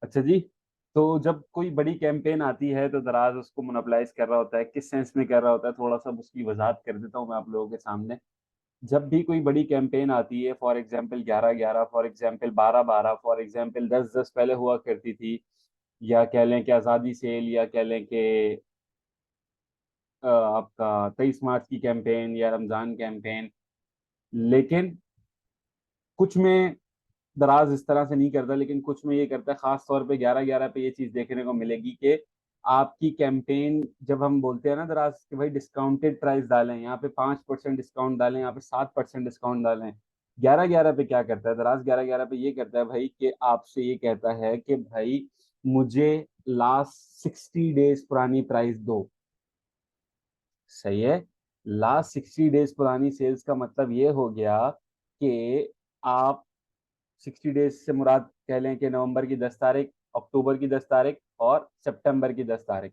अच्छा जी। तो जब कोई बड़ी कैंपेन आती है तो दराज उसको मोनोपलाइज कर रहा होता है, किस सेंस में कर रहा होता है, थोड़ा सा उसकी वजाहत कर देता हूँ मैं आप लोगों के सामने। जब भी कोई बड़ी कैंपेन आती है, for example 11/11, for example 12/12, for example 10/10 पहले हुआ करती थी, या कह लें कि आज़ादी सेल, या कह लें कि आपका 23 मार्च की कैंपेन या रमज़ान कैंपेन। लेकिन कुछ में दराज इस तरह से नहीं करता, लेकिन कुछ में ये करता है। खास तौर पे 11/11 पे ये चीज देखने को मिलेगी कि आपकी कैंपेन, जब हम बोलते हैं ना दराज कि भाई डिस्काउंटेड प्राइस डालें, यहाँ पे 5% डिस्काउंट डालें, यहाँ पे 7% डिस्काउंट डालें, 11/11 पे क्या करता है दराज? 11/11 पे ये करता है भाई कि आपसे ये कहता है कि भाई मुझे लास्ट 60 डेज पुरानी प्राइस दो। सही है। लास्ट 60 डेज पुरानी सेल्स का मतलब ये हो गया कि आप 60 डेज से मुराद कह लें कि नवंबर की 10 तारीख, अक्टूबर की 10 तारीख और सितंबर की 10 तारीख।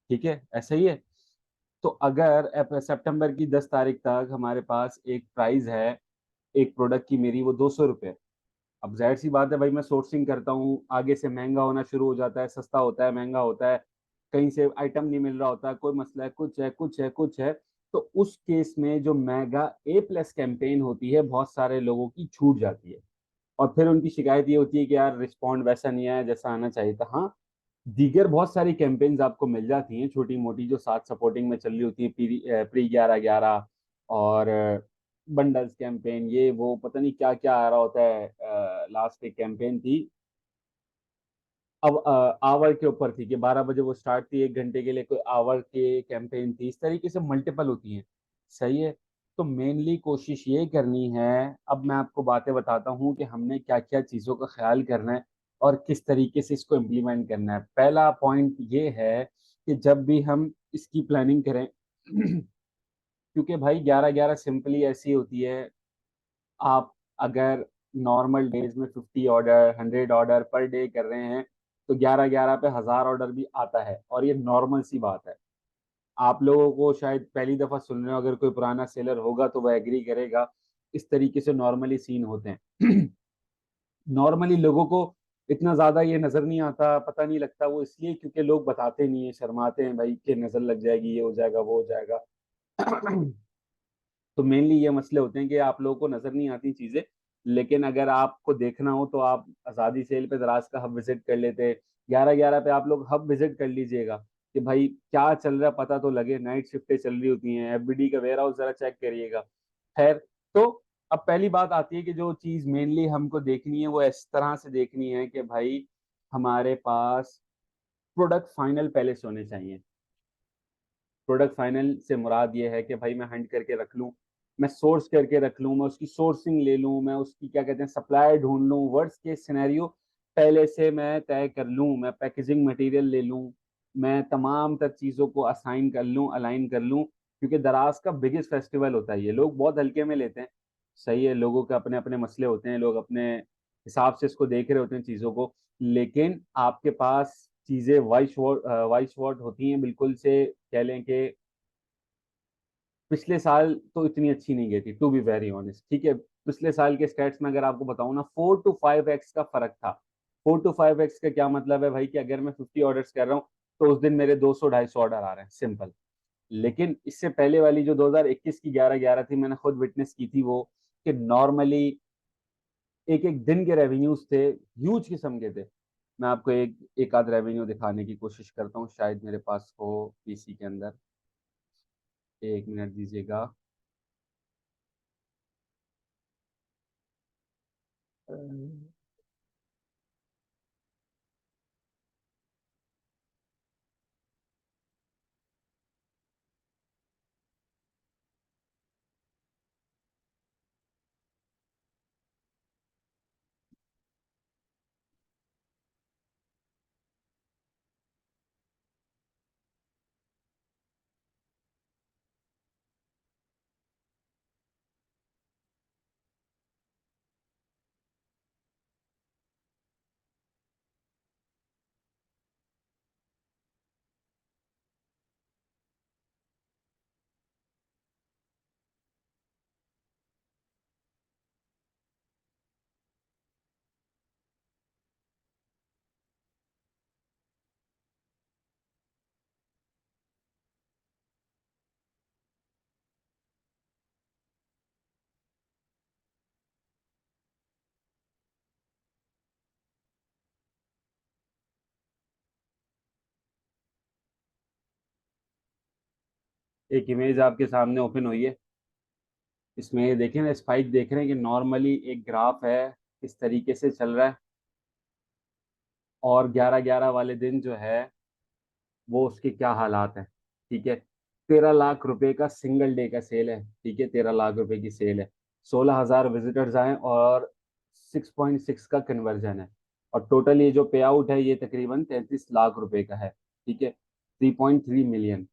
ठीक है, ऐसा ही है। तो अगर सितंबर की 10 तारीख तक हमारे पास एक प्राइस है एक प्रोडक्ट की, मेरी वो 200 रुपये। अब जाहिर सी बात है भाई, मैं सोर्सिंग करता हूँ, आगे से महंगा होना शुरू हो जाता है, सस्ता होता है, महंगा होता है, कहीं से आइटम नहीं मिल रहा होता, कोई मसला है, कुछ है, कुछ है, कुछ है। तो उस केस में जो मेगा A+ कैंपेन होती है, बहुत सारे लोगों की छूट जाती है। और फिर उनकी शिकायत ये होती है कि यार रिस्पॉन्ड वैसा नहीं आया जैसा आना चाहिए था। हाँ, दीगर बहुत सारी कैंपेन्स आपको मिल जाती हैं छोटी मोटी, जो साथ सपोर्टिंग में चल रही होती है, प्री 11/11 और बंडल्स कैंपेन, ये वो पता नहीं क्या क्या आ रहा होता है। लास्ट एक कैंपेन थी, अब आवर के ऊपर थी कि 12 बजे वो स्टार्ट थी, 1 घंटे के लिए कोई आवर के कैंपेन थी, इस तरीके से मल्टीपल होती हैं। सही है। तो मेनली कोशिश ये करनी है, अब मैं आपको बातें बताता हूँ कि हमने क्या क्या चीज़ों का ख्याल करना है और किस तरीके से इसको इम्प्लीमेंट करना है। पहला पॉइंट ये है कि जब भी हम इसकी प्लानिंग करें क्योंकि भाई 11/11 सिंपली ऐसी होती है। आप अगर नॉर्मल डेज में 50 ऑर्डर, 100 ऑर्डर पर डे कर रहे हैं, तो 11/11 पे 1000 ऑर्डर भी आता है, और ये नॉर्मल सी बात है। आप लोगों को शायद पहली दफा सुन रहे हो, अगर कोई पुराना सेलर होगा तो वह एग्री करेगा। इस तरीके से नॉर्मली सीन होते हैं। नॉर्मली लोगों को इतना ज्यादा ये नजर नहीं आता, पता नहीं लगता, वो इसलिए क्योंकि लोग बताते नहीं है, शर्माते हैं भाई कि नजर लग जाएगी, ये हो जाएगा, वो हो जाएगा। तो मेनली ये मसले होते हैं कि आप लोगों को नजर नहीं आती चीजें। लेकिन अगर आपको देखना हो तो आप आज़ादी सेल पे दराज का हब विजिट कर लेते। 11/11 पे आप लोग हब विजिट कर लीजिएगा कि भाई क्या चल रहा है, पता तो लगे। नाइट शिफ्टें चल रही होती हैं, FBD का वेयर हाउस जरा चेक करिएगा। खैर, तो अब पहली बात आती है कि जो चीज मेनली हमको देखनी है वो इस तरह से देखनी है कि भाई हमारे पास प्रोडक्ट फाइनल पहले से होने चाहिए। प्रोडक्ट फाइनल से मुराद ये है कि भाई मैं हंट करके रख लूँ, मैं सोर्स करके रख लूँ, मैं उसकी सोर्सिंग ले लूँ, मैं उसकी क्या कहते हैं सप्लाई ढूंढ लूँ, वर्स्ट केस सिनेरियो पहले से मैं तय कर लूँ, मैं पैकेजिंग मटेरियल ले लूँ, मैं तमाम तर चीज़ों को असाइन कर लूँ, अलाइन कर लूँ। क्योंकि दराज का बिगेस्ट फेस्टिवल होता है, ये लोग बहुत हल्के में लेते हैं। सही है, लोगों के अपने अपने मसले होते हैं, लोग अपने हिसाब से इसको देख रहे होते हैं चीज़ों को। लेकिन आपके पास चीज़ें वाइस वॉट होती हैं बिल्कुल से, कह लें कि पिछले साल तो इतनी अच्छी नहीं गई थी, टू बी वेरी ऑनेस्ट। ठीक है, पिछले साल के स्टैट्स में अगर आपको बताऊं ना, 4 to 5x का फर्क था। 4 to 5x का क्या मतलब है भाई कि अगर मैं 50 ऑर्डर कर रहा हूँ तो उस दिन मेरे 200-250 ऑर्डर आ रहे हैं, सिंपल। लेकिन इससे पहले वाली जो 2021 की 11/11 थी, मैंने खुद विटनेस की थी वो, कि नॉर्मली एक एक दिन के रेवेन्यूज थे, ह्यूज किस्म के थे। मैं आपको एक आध रेवेन्यू दिखाने की कोशिश करता हूँ, शायद मेरे पास हो पीसी के अंदर। 1 मिनट दीजिएगा। एक इमेज आपके सामने ओपन हुई है, इसमें ये देखें ना, स्पाइक देख रहे हैं कि नॉर्मली एक ग्राफ है इस तरीके से चल रहा है, और 11/11 वाले दिन जो है वो उसके क्या हालात हैं। ठीक है, 13 लाख रुपए का सिंगल डे का सेल है। ठीक है, 13 लाख रुपए की सेल है, 16,000 विजिटर्स आए और 6.6 का कन्वर्जन है, और टोटल ये जो पे आउट है ये तकरीबन 33 लाख रुपए का है। ठीक है, 3.3 मिलियन।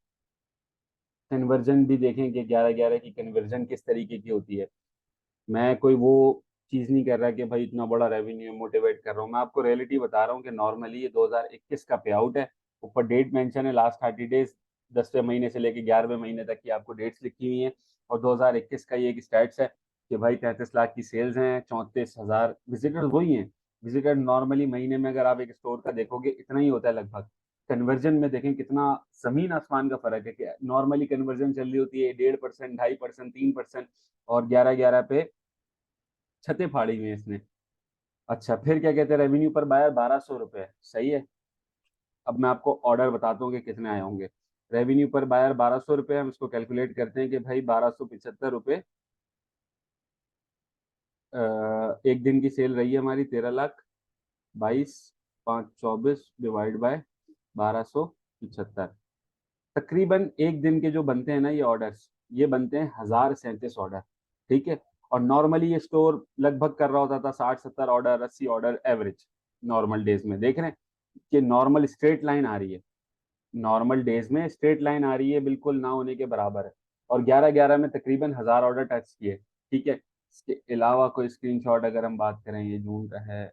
कन्वर्जन भी देखें कि 11/11 की कन्वर्जन किस तरीके की होती है। मैं कोई वो चीज नहीं कर रहा कि भाई इतना बड़ा रेवेन्यू मोटिवेट कर रहा हूँ, मैं आपको रियलिटी बता रहा हूँ कि नॉर्मली ये 2021 का पे आउट है। ऊपर डेट मेंशन है, लास्ट 30 डेज, 10वें महीने से लेके 11वें महीने तक की आपको डेट्स लिखी हुई हैं। और 2021 का ये एक स्टैट्स है कि भाई 33 लाख की सेल्स हैं, 34,000 विजिटर्स वही हैं। विजिटर नॉर्मली महीने में अगर आप एक स्टोर का देखोगे इतना ही होता है लगभग। कन्वर्जन में देखें कितना जमीन आसमान का फर्क है, कि नॉर्मली कन्वर्जन चल रही होती है 1.5%, 2.5%, 3%, और 11/11 पे छतें फाड़ी हुई हैं इसने। अच्छा, फिर क्या कहते हैं, रेवेन्यू पर बायर 1,200 रुपये, सही है। अब मैं आपको ऑर्डर बताता हूँ कि कितने आए होंगे। रेवेन्यू पर बायर 1,200 रुपये, हम इसको कैलकुलेट करते हैं कि भाई 1,275 रुपये, एक दिन की सेल रही है हमारी 13 लाख, 22, 5, 24 डिवाइड बाय 1,275, तकरीबन एक दिन के जो बनते हैं ना ये ऑर्डर्स, ये बनते हैं 1,037 ऑर्डर। ठीक है, और नॉर्मली ये स्टोर लगभग कर रहा होता था 60-70 order, 80 order average. Normal days में देख रहे हैं कि नॉर्मल स्ट्रेट लाइन आ रही है, नॉर्मल डेज में स्ट्रेट लाइन आ रही है, बिल्कुल ना होने के बराबर है। और 11/11 में तकरीबन 1,000 ऑर्डर टच किए। ठीक है, इसके अलावा कोई स्क्रीनशॉट अगर हम बात करें, ये जून का है,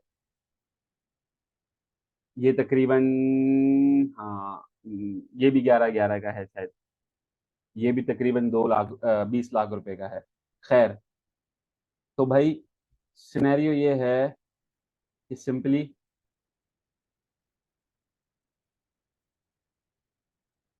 ये तकरीबन, हाँ, ये भी 11/11 का है शायद, ये भी तकरीबन 2 लाख, 20 लाख रुपए का है। खैर, तो भाई सिनेरियो ये है कि सिंपली,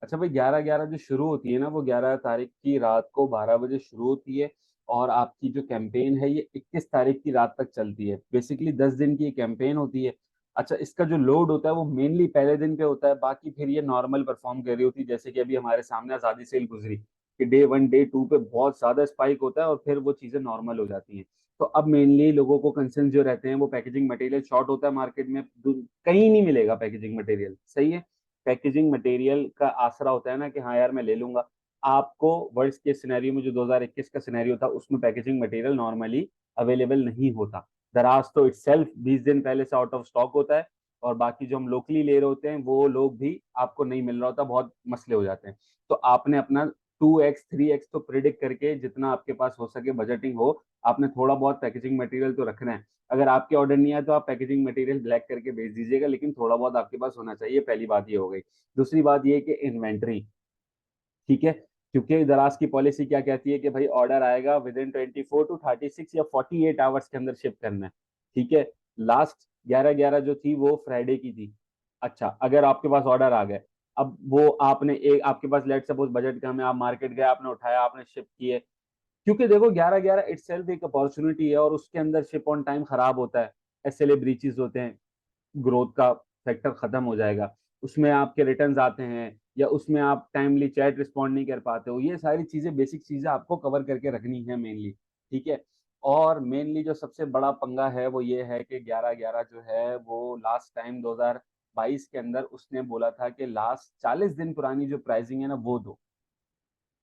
अच्छा भाई, 11/11 जो शुरू होती है ना, वो 11 तारीख की रात को 12 बजे शुरू होती है, और आपकी जो कैंपेन है ये 21 तारीख की रात तक चलती है। बेसिकली 10 दिन की कैंपेन होती है। अच्छा, इसका जो लोड होता है वो मेनली पहले दिन पे होता है, बाकी फिर ये नॉर्मल परफॉर्म कर रही होती है, जैसे कि अभी हमारे सामने आज़ादी सेल गुजरी कि डे 1 डे 2 पे बहुत ज्यादा स्पाइक होता है और फिर वो चीजें नॉर्मल हो जाती हैं। तो अब मेनली लोगों को कंसर्न जो रहते हैं वो पैकेजिंग मटेरियल शॉर्ट होता है मार्केट में, कहीं नहीं मिलेगा पैकेजिंग मटेरियल, सही है। पैकेजिंग मटेरियल का आसरा होता है ना कि हाँ यार मैं ले लूंगा। आपको वर्स्ट के सिनेरियो में जो 2021 का सिनेरियो था उसमें पैकेजिंग मटेरियल नॉर्मली अवेलेबल नहीं होता। दराज तो इटसेल्फ 20 दिन पहले से आउट ऑफ स्टॉक होता है, और बाकी जो हम लोकली ले रहे होते हैं वो लोग भी आपको नहीं मिल रहा होता, बहुत मसले हो जाते हैं। तो आपने अपना 2x 3x तो प्रिडिक्ट करके जितना आपके पास हो सके बजटिंग हो, आपने थोड़ा बहुत पैकेजिंग मटेरियल तो रखना है। अगर आपके ऑर्डर नहीं आए तो आप पैकेजिंग मटेरियल ब्लैक करके भेज दीजिएगा, लेकिन थोड़ा बहुत आपके पास होना चाहिए, पहली बात ये हो गई। दूसरी बात ये कि इन्वेंट्री, ठीक है, क्योंकि दराज की पॉलिसी क्या कहती है कि भाई ऑर्डर आएगा विद इन 24 to 36 या 48 आवर्स के अंदर शिप करना है। ठीक है, लास्ट 11/11 जो थी वो फ्राइडे की थी। अच्छा, अगर आपके पास ऑर्डर आ गए, अब वो आपने एक, आपके पास लेट सपोज बजट कम है, आप मार्केट गए, आपने उठाया, आपने शिप किए, क्योंकि देखो 11/11 इटसेल्फ एक अपॉर्चुनिटी है, और उसके अंदर शिप ऑन टाइम खराब होता है, एसएलए ब्रीचेस होते हैं, ग्रोथ का फैक्टर खत्म हो जाएगा, उसमें आपके रिटर्न्स आते हैं, या उसमें आप टाइमली चैट रिस्पॉन्ड नहीं कर पाते हो, ये सारी चीजें, बेसिक चीजें आपको कवर करके रखनी है मेनली। ठीक है, और मेनली जो सबसे बड़ा पंगा है वो ये है कि 11/11 जो है वो लास्ट टाइम 2022 के अंदर उसने बोला था कि लास्ट 40 दिन पुरानी जो प्राइसिंग है ना वो दो।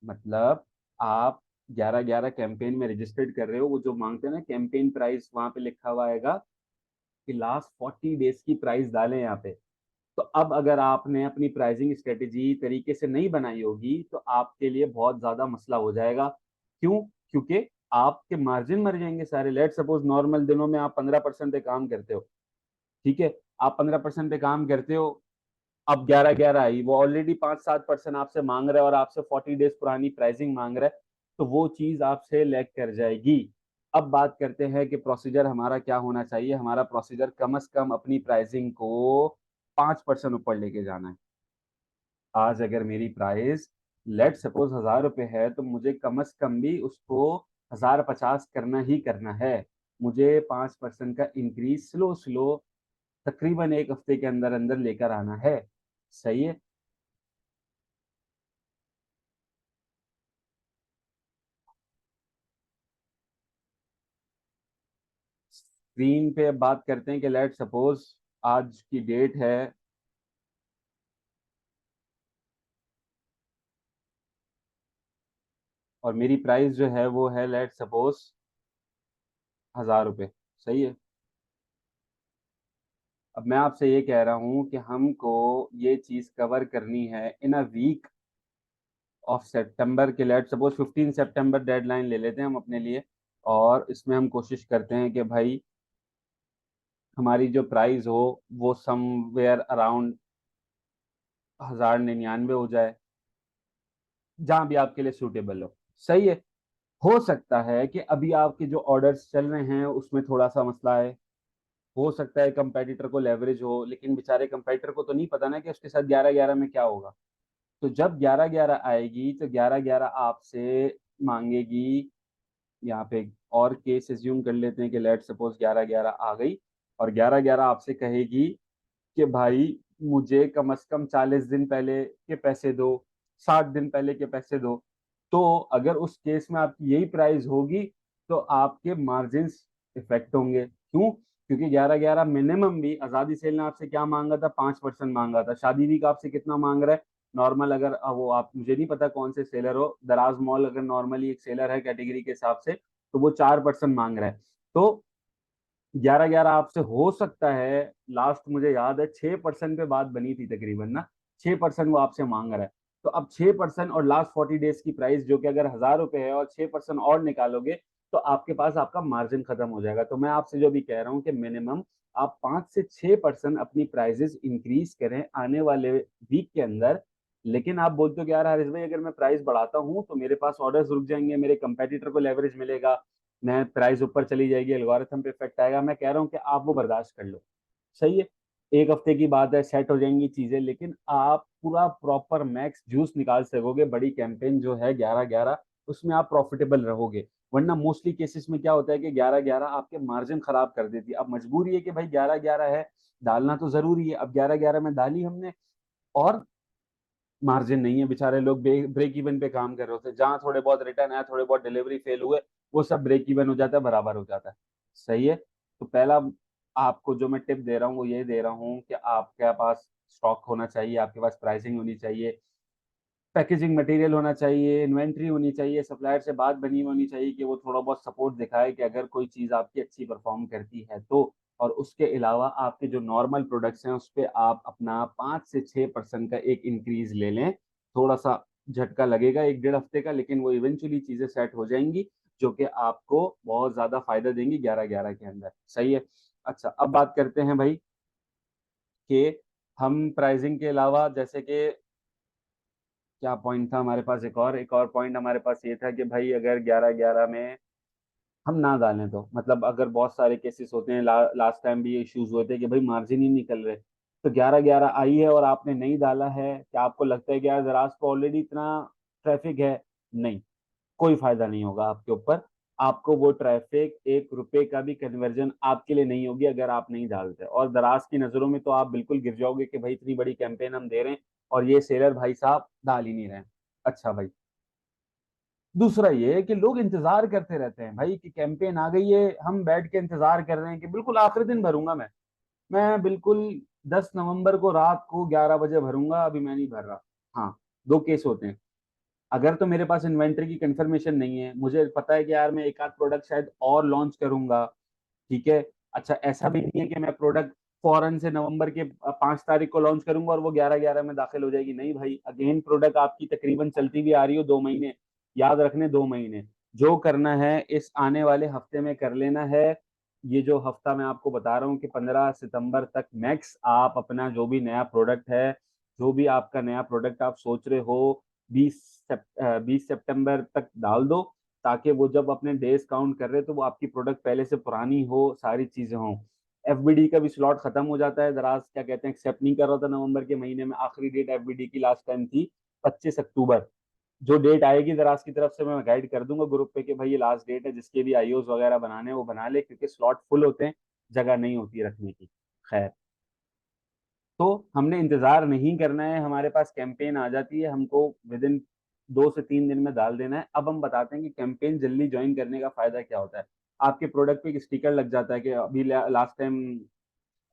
मतलब आप 11/11 कैंपेन में रजिस्टर्ड कर रहे हो, वो जो मांगते हैं ना कैंपेन प्राइस, वहां पे लिखा हुआ आएगा कि लास्ट 40 डेज की प्राइस डालें यहाँ पे। तो अब अगर आपने अपनी प्राइसिंग स्ट्रेटेजी तरीके से नहीं बनाई होगी तो आपके लिए बहुत ज्यादा मसला हो जाएगा। क्यों? क्योंकि आपके मार्जिन मर जाएंगे सारे। लेट सपोज नॉर्मल दिनों में आप 15% पे काम करते हो, ठीक है, आप 15% पे काम करते हो, अब 11/11 आई, वो ऑलरेडी 5-7% आपसे मांग रहा है और आपसे 40 डेज पुरानी प्राइसिंग मांग रहा है, तो वो चीज आपसे लैग कर जाएगी। अब बात करते हैं कि प्रोसीजर हमारा क्या होना चाहिए। हमारा प्रोसीजर कम से कम अपनी प्राइसिंग को 5% ऊपर लेके जाना है। आज अगर मेरी प्राइस लेट सपोज 1,000 रुपये है, तो मुझे कम से कम भी उसको 1,050 करना ही करना है। मुझे 5% का इंक्रीज स्लो स्लो तकरीबन एक हफ्ते के अंदर अंदर लेकर आना है, सही है। स्क्रीन पे बात करते हैं कि लेट सपोज आज की डेट है, और मेरी प्राइस जो है वो है लेट सपोज 1000 रुपये। सही है। अब मैं आपसे ये कह रहा हूँ कि हमको ये चीज कवर करनी है इन अ वीक ऑफ सितंबर के, लेट सपोज 15 सितंबर डेडलाइन ले लेते हैं हम अपने लिए। और इसमें हम कोशिश करते हैं कि भाई हमारी जो प्राइस हो वो समवेयर अराउंड 1099 हो जाए, जहां भी आपके लिए सूटेबल हो। सही है। हो सकता है कि अभी आपके जो ऑर्डर्स चल रहे हैं उसमें थोड़ा सा मसला है, हो सकता है कंपेटिटर को लेवरेज हो, लेकिन बेचारे कंपेटिटर को तो नहीं पता ना कि उसके साथ 11/11 में क्या होगा। तो जब 11/11 आएगी तो 11/11 आपसे मांगेगी। यहाँ पे और केस एज्यूम कर लेते हैं कि लेट सपोज 11/11 आ गई और 11/11 आपसे कहेगी कि भाई मुझे कम से कम 40 दिन पहले के पैसे दो, 60 दिन पहले के पैसे दो। तो अगर उस केस में आपकी यही प्राइस होगी तो आपके मार्जिन इफेक्ट होंगे। क्यों? क्योंकि 11/11 मिनिमम भी आजादी सेल ने आपसे क्या मांगा था, 5% मांगा था। शादी वीक आपसे कितना मांग रहा है नॉर्मल? अगर वो आप, मुझे नहीं पता कौन से सेलर हो, दराज मॉल अगर नॉर्मली एक सेलर है कैटेगरी के हिसाब से, तो वो 4% मांग रहा है। तो 11/11 आपसे हो सकता है, लास्ट मुझे याद है 6% पे बात बनी थी तकरीबन ना, 6% वो आपसे मांग रहा है। तो अब 6% और लास्ट 40 डेज की प्राइस जो कि अगर 1000 रुपए है और 6% और निकालोगे तो आपके पास आपका मार्जिन खत्म हो जाएगा। तो मैं आपसे जो भी कह रहा हूँ कि मिनिमम आप 5 से 6% अपनी प्राइजेस इंक्रीज करें आने वाले वीक के अंदर। लेकिन आप बोलते हो कि यार हारिस भाई अगर मैं प्राइस बढ़ाता हूँ तो मेरे पास ऑर्डर्स रुक जाएंगे, मेरे कंपेटिटर को लेवरेज मिलेगा, मैं प्राइस ऊपर चली जाएगी, एल्गोरिथम पे इफेक्ट आएगा। मैं कह रहा हूँ कि आप वो बर्दाश्त कर लो। सही है। एक हफ्ते की बात है, सेट हो जाएंगी चीजें, लेकिन आप पूरा प्रॉपर मैक्स जूस निकाल सकोगे। बड़ी कैंपेन जो है 11/11, उसमें आप प्रॉफिटेबल रहोगे। वरना मोस्टली केसेस में क्या होता है कि 11/11 आपके मार्जिन खराब कर देती है। अब मजबूरी है कि भाई 11/11 है, डालना तो जरूरी है। अब 11/11 में डाली हमने और मार्जिन नहीं है, बेचारे लोग ब्रेक इवन पे काम कर रहे होते हैं, जहां थोड़े बहुत रिटर्न आया, थोड़े बहुत डिलीवरी फेल हुए, वो सब ब्रेक इवन हो जाता है, बराबर हो जाता है। सही है। तो पहला आपको जो मैं टिप दे रहा हूँ वो ये दे रहा हूँ कि आपके पास स्टॉक होना चाहिए, आपके पास प्राइसिंग होनी चाहिए, पैकेजिंग मटेरियल होना चाहिए, इन्वेंट्री होनी चाहिए, सप्लायर से बात बनी होनी चाहिए कि वो थोड़ा बहुत सपोर्ट दिखाए कि अगर कोई चीज़ आपकी अच्छी परफॉर्म करती है तो। और उसके अलावा आपके जो नॉर्मल प्रोडक्ट्स हैं उस पर आप अपना 5 से 6% का एक इंक्रीज ले लें। थोड़ा सा झटका लगेगा 1 डेढ़ हफ्ते का, लेकिन वो इवेंचुअली चीज़ें सेट हो जाएंगी जो कि आपको बहुत ज़्यादा फायदा देंगी 11/11 के अंदर। सही है। अच्छा, अब बात करते हैं भाई कि हम प्राइसिंग के अलावा, जैसे कि क्या पॉइंट था हमारे पास, एक और पॉइंट हमारे पास ये था कि भाई अगर 11/11 में हम ना डालें तो मतलब अगर बहुत सारे केसेस होते हैं, लास्ट टाइम भी ये इश्यूज हुए थे कि भाई मार्जिन ही निकल रहे। तो 11/11 आई है और आपने नहीं डाला है, क्या आपको लगता है कि यार दराज को ऑलरेडी इतना ट्रैफिक है? नहीं, कोई फायदा नहीं होगा आपके ऊपर। आपको वो ट्रैफिक 1 रुपए का भी कन्वर्जन आपके लिए नहीं होगी अगर आप नहीं डालते। और दराज की नजरों में तो आप बिल्कुल गिर जाओगे कि भाई इतनी बड़ी कैंपेन हम दे रहे हैं और ये सेलर भाई साहब डाल ही नहीं रहे हैं। अच्छा भाई, दूसरा ये है कि लोग इंतजार करते रहते हैं भाई कि कैंपेन आ गई है, हम बैठ के इंतजार कर रहे हैं कि बिल्कुल आखिरी दिन भरूंगा मैं बिल्कुल 10 नवंबर को रात को 11 बजे भरूंगा, अभी मैं नहीं भर रहा। हाँ, दो केस होते हैं। अगर तो मेरे पास इन्वेंट्री की कंफर्मेशन नहीं है, मुझे पता है कि यार मैं एक आध प्रोडक्ट शायद और लॉन्च करूंगा, ठीक है। अच्छा, ऐसा भी नहीं है कि मैं प्रोडक्ट फौरन से नवंबर के 5 तारीख को लॉन्च करूंगा और वो 11/11 में दाखिल हो जाएगी। नहीं भाई, अगेन प्रोडक्ट आपकी तकरीबन चलती भी आ रही हो 2 महीने, याद रखने 2 महीने। जो करना है इस आने वाले हफ्ते में कर लेना है। ये जो हफ्ता मैं आपको बता रहा हूँ कि 15 सितंबर तक मैक्स आप अपना जो भी नया प्रोडक्ट है, जो भी आपका नया प्रोडक्ट आप सोच रहे हो, 20 सितंबर तक डाल दो, ताकि वो जब अपने डेज काउंट कर रहे तो वो आपकी प्रोडक्ट पहले से पुरानी हो, सारी चीजें हों। एफबीडी का भी स्लॉट खत्म हो जाता है, दराज क्या कहते हैं एक्सेप्ट नहीं कर रहा था नवंबर के महीने में। आखिरी डेट एफबीडी की लास्ट टाइम थी 25 अक्टूबर। जो डेट आएगी दराज की तरफ से मैं गाइड कर दूंगा ग्रुप पे कि भाई ये लास्ट डेट है, जिसके भी आईओज वगैरह बनाने वो बना ले, क्योंकि स्लॉट फुल होते हैं, जगह नहीं होती रखने की। खैर, तो हमने इंतजार नहीं करना है, हमारे पास कैंपेन आ जाती है, हमको विद इन 2 से 3 दिन में डाल देना है। अब हम बताते हैं कि कैंपेन जल्दी ज्वाइन करने का फायदा क्या होता है। आपके प्रोडक्ट पे एक स्टिकर लग जाता है कि अभी लास्ट टाइम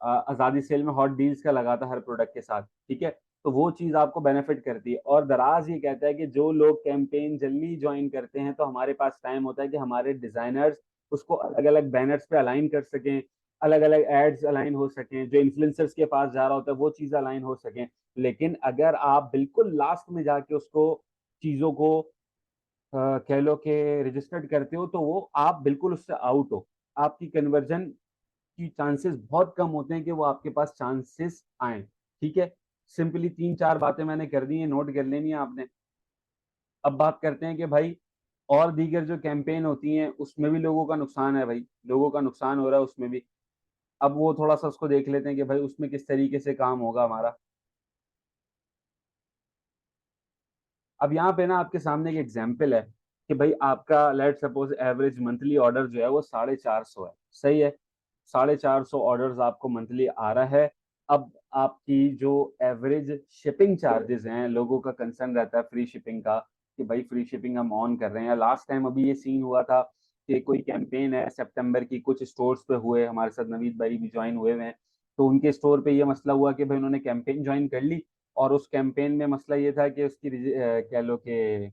आजादी सेल में हॉट डील्स का लगा था हर प्रोडक्ट के साथ, ठीक है। तो वो चीज आपको बेनिफिट करती है। और दराज ये कहता है कि जो लोग कैंपेन जल्दी ज्वाइन करते हैं तो हमारे पास टाइम होता है कि हमारे डिजाइनर्स उसको अलग अलग बैनर्स पे अलाइन कर सकें, अलग अलग एड्स अलाइन हो सकें, जो इन्फ्लुएंसर्स के पास जा रहा होता है वो चीज अलाइन हो सकें। लेकिन अगर आप बिल्कुल लास्ट में जाके उसको चीजों को कह लो कि रजिस्टर्ड करते हो तो वो आप बिल्कुल उससे आउट हो। आपकी कन्वर्जन की चांसेस बहुत कम होते हैं कि वो आपके पास चांसेस आए, ठीक है। सिंपली 3-4 बातें मैंने कर दी है, नोट कर लेनी है आपने। अब बात करते हैं कि भाई और दीगर जो कैंपेन होती हैं उसमें भी लोगों का नुकसान है भाई, लोगों का नुकसान हो रहा है उसमें भी। अब वो थोड़ा सा उसको देख लेते हैं कि भाई उसमें किस तरीके से काम होगा हमारा। अब यहाँ पे ना आपके सामने एक एग्जाम्पल है कि भाई आपका let suppose average monthly order जो है वो 450 है, सही है। 450 ऑर्डर्स आपको मंथली आ रहा है। अब आपकी जो एवरेज शिपिंग चार्जेस हैं, लोगों का कंसर्न रहता है फ्री शिपिंग का कि भाई फ्री शिपिंग हम ऑन कर रहे हैं। लास्ट टाइम अभी ये सीन हुआ था कि कोई कैंपेन है सितंबर की, कुछ स्टोर्स पे हुए, हमारे साथ नवीद भाई भी ज्वाइन हुए हैं। तो उनके स्टोर पे ये मसला हुआ कि भाई उन्होंने कैंपेन ज्वाइन कर ली और उस कैंपेन में मसला ये था कि उसकी कह लो कि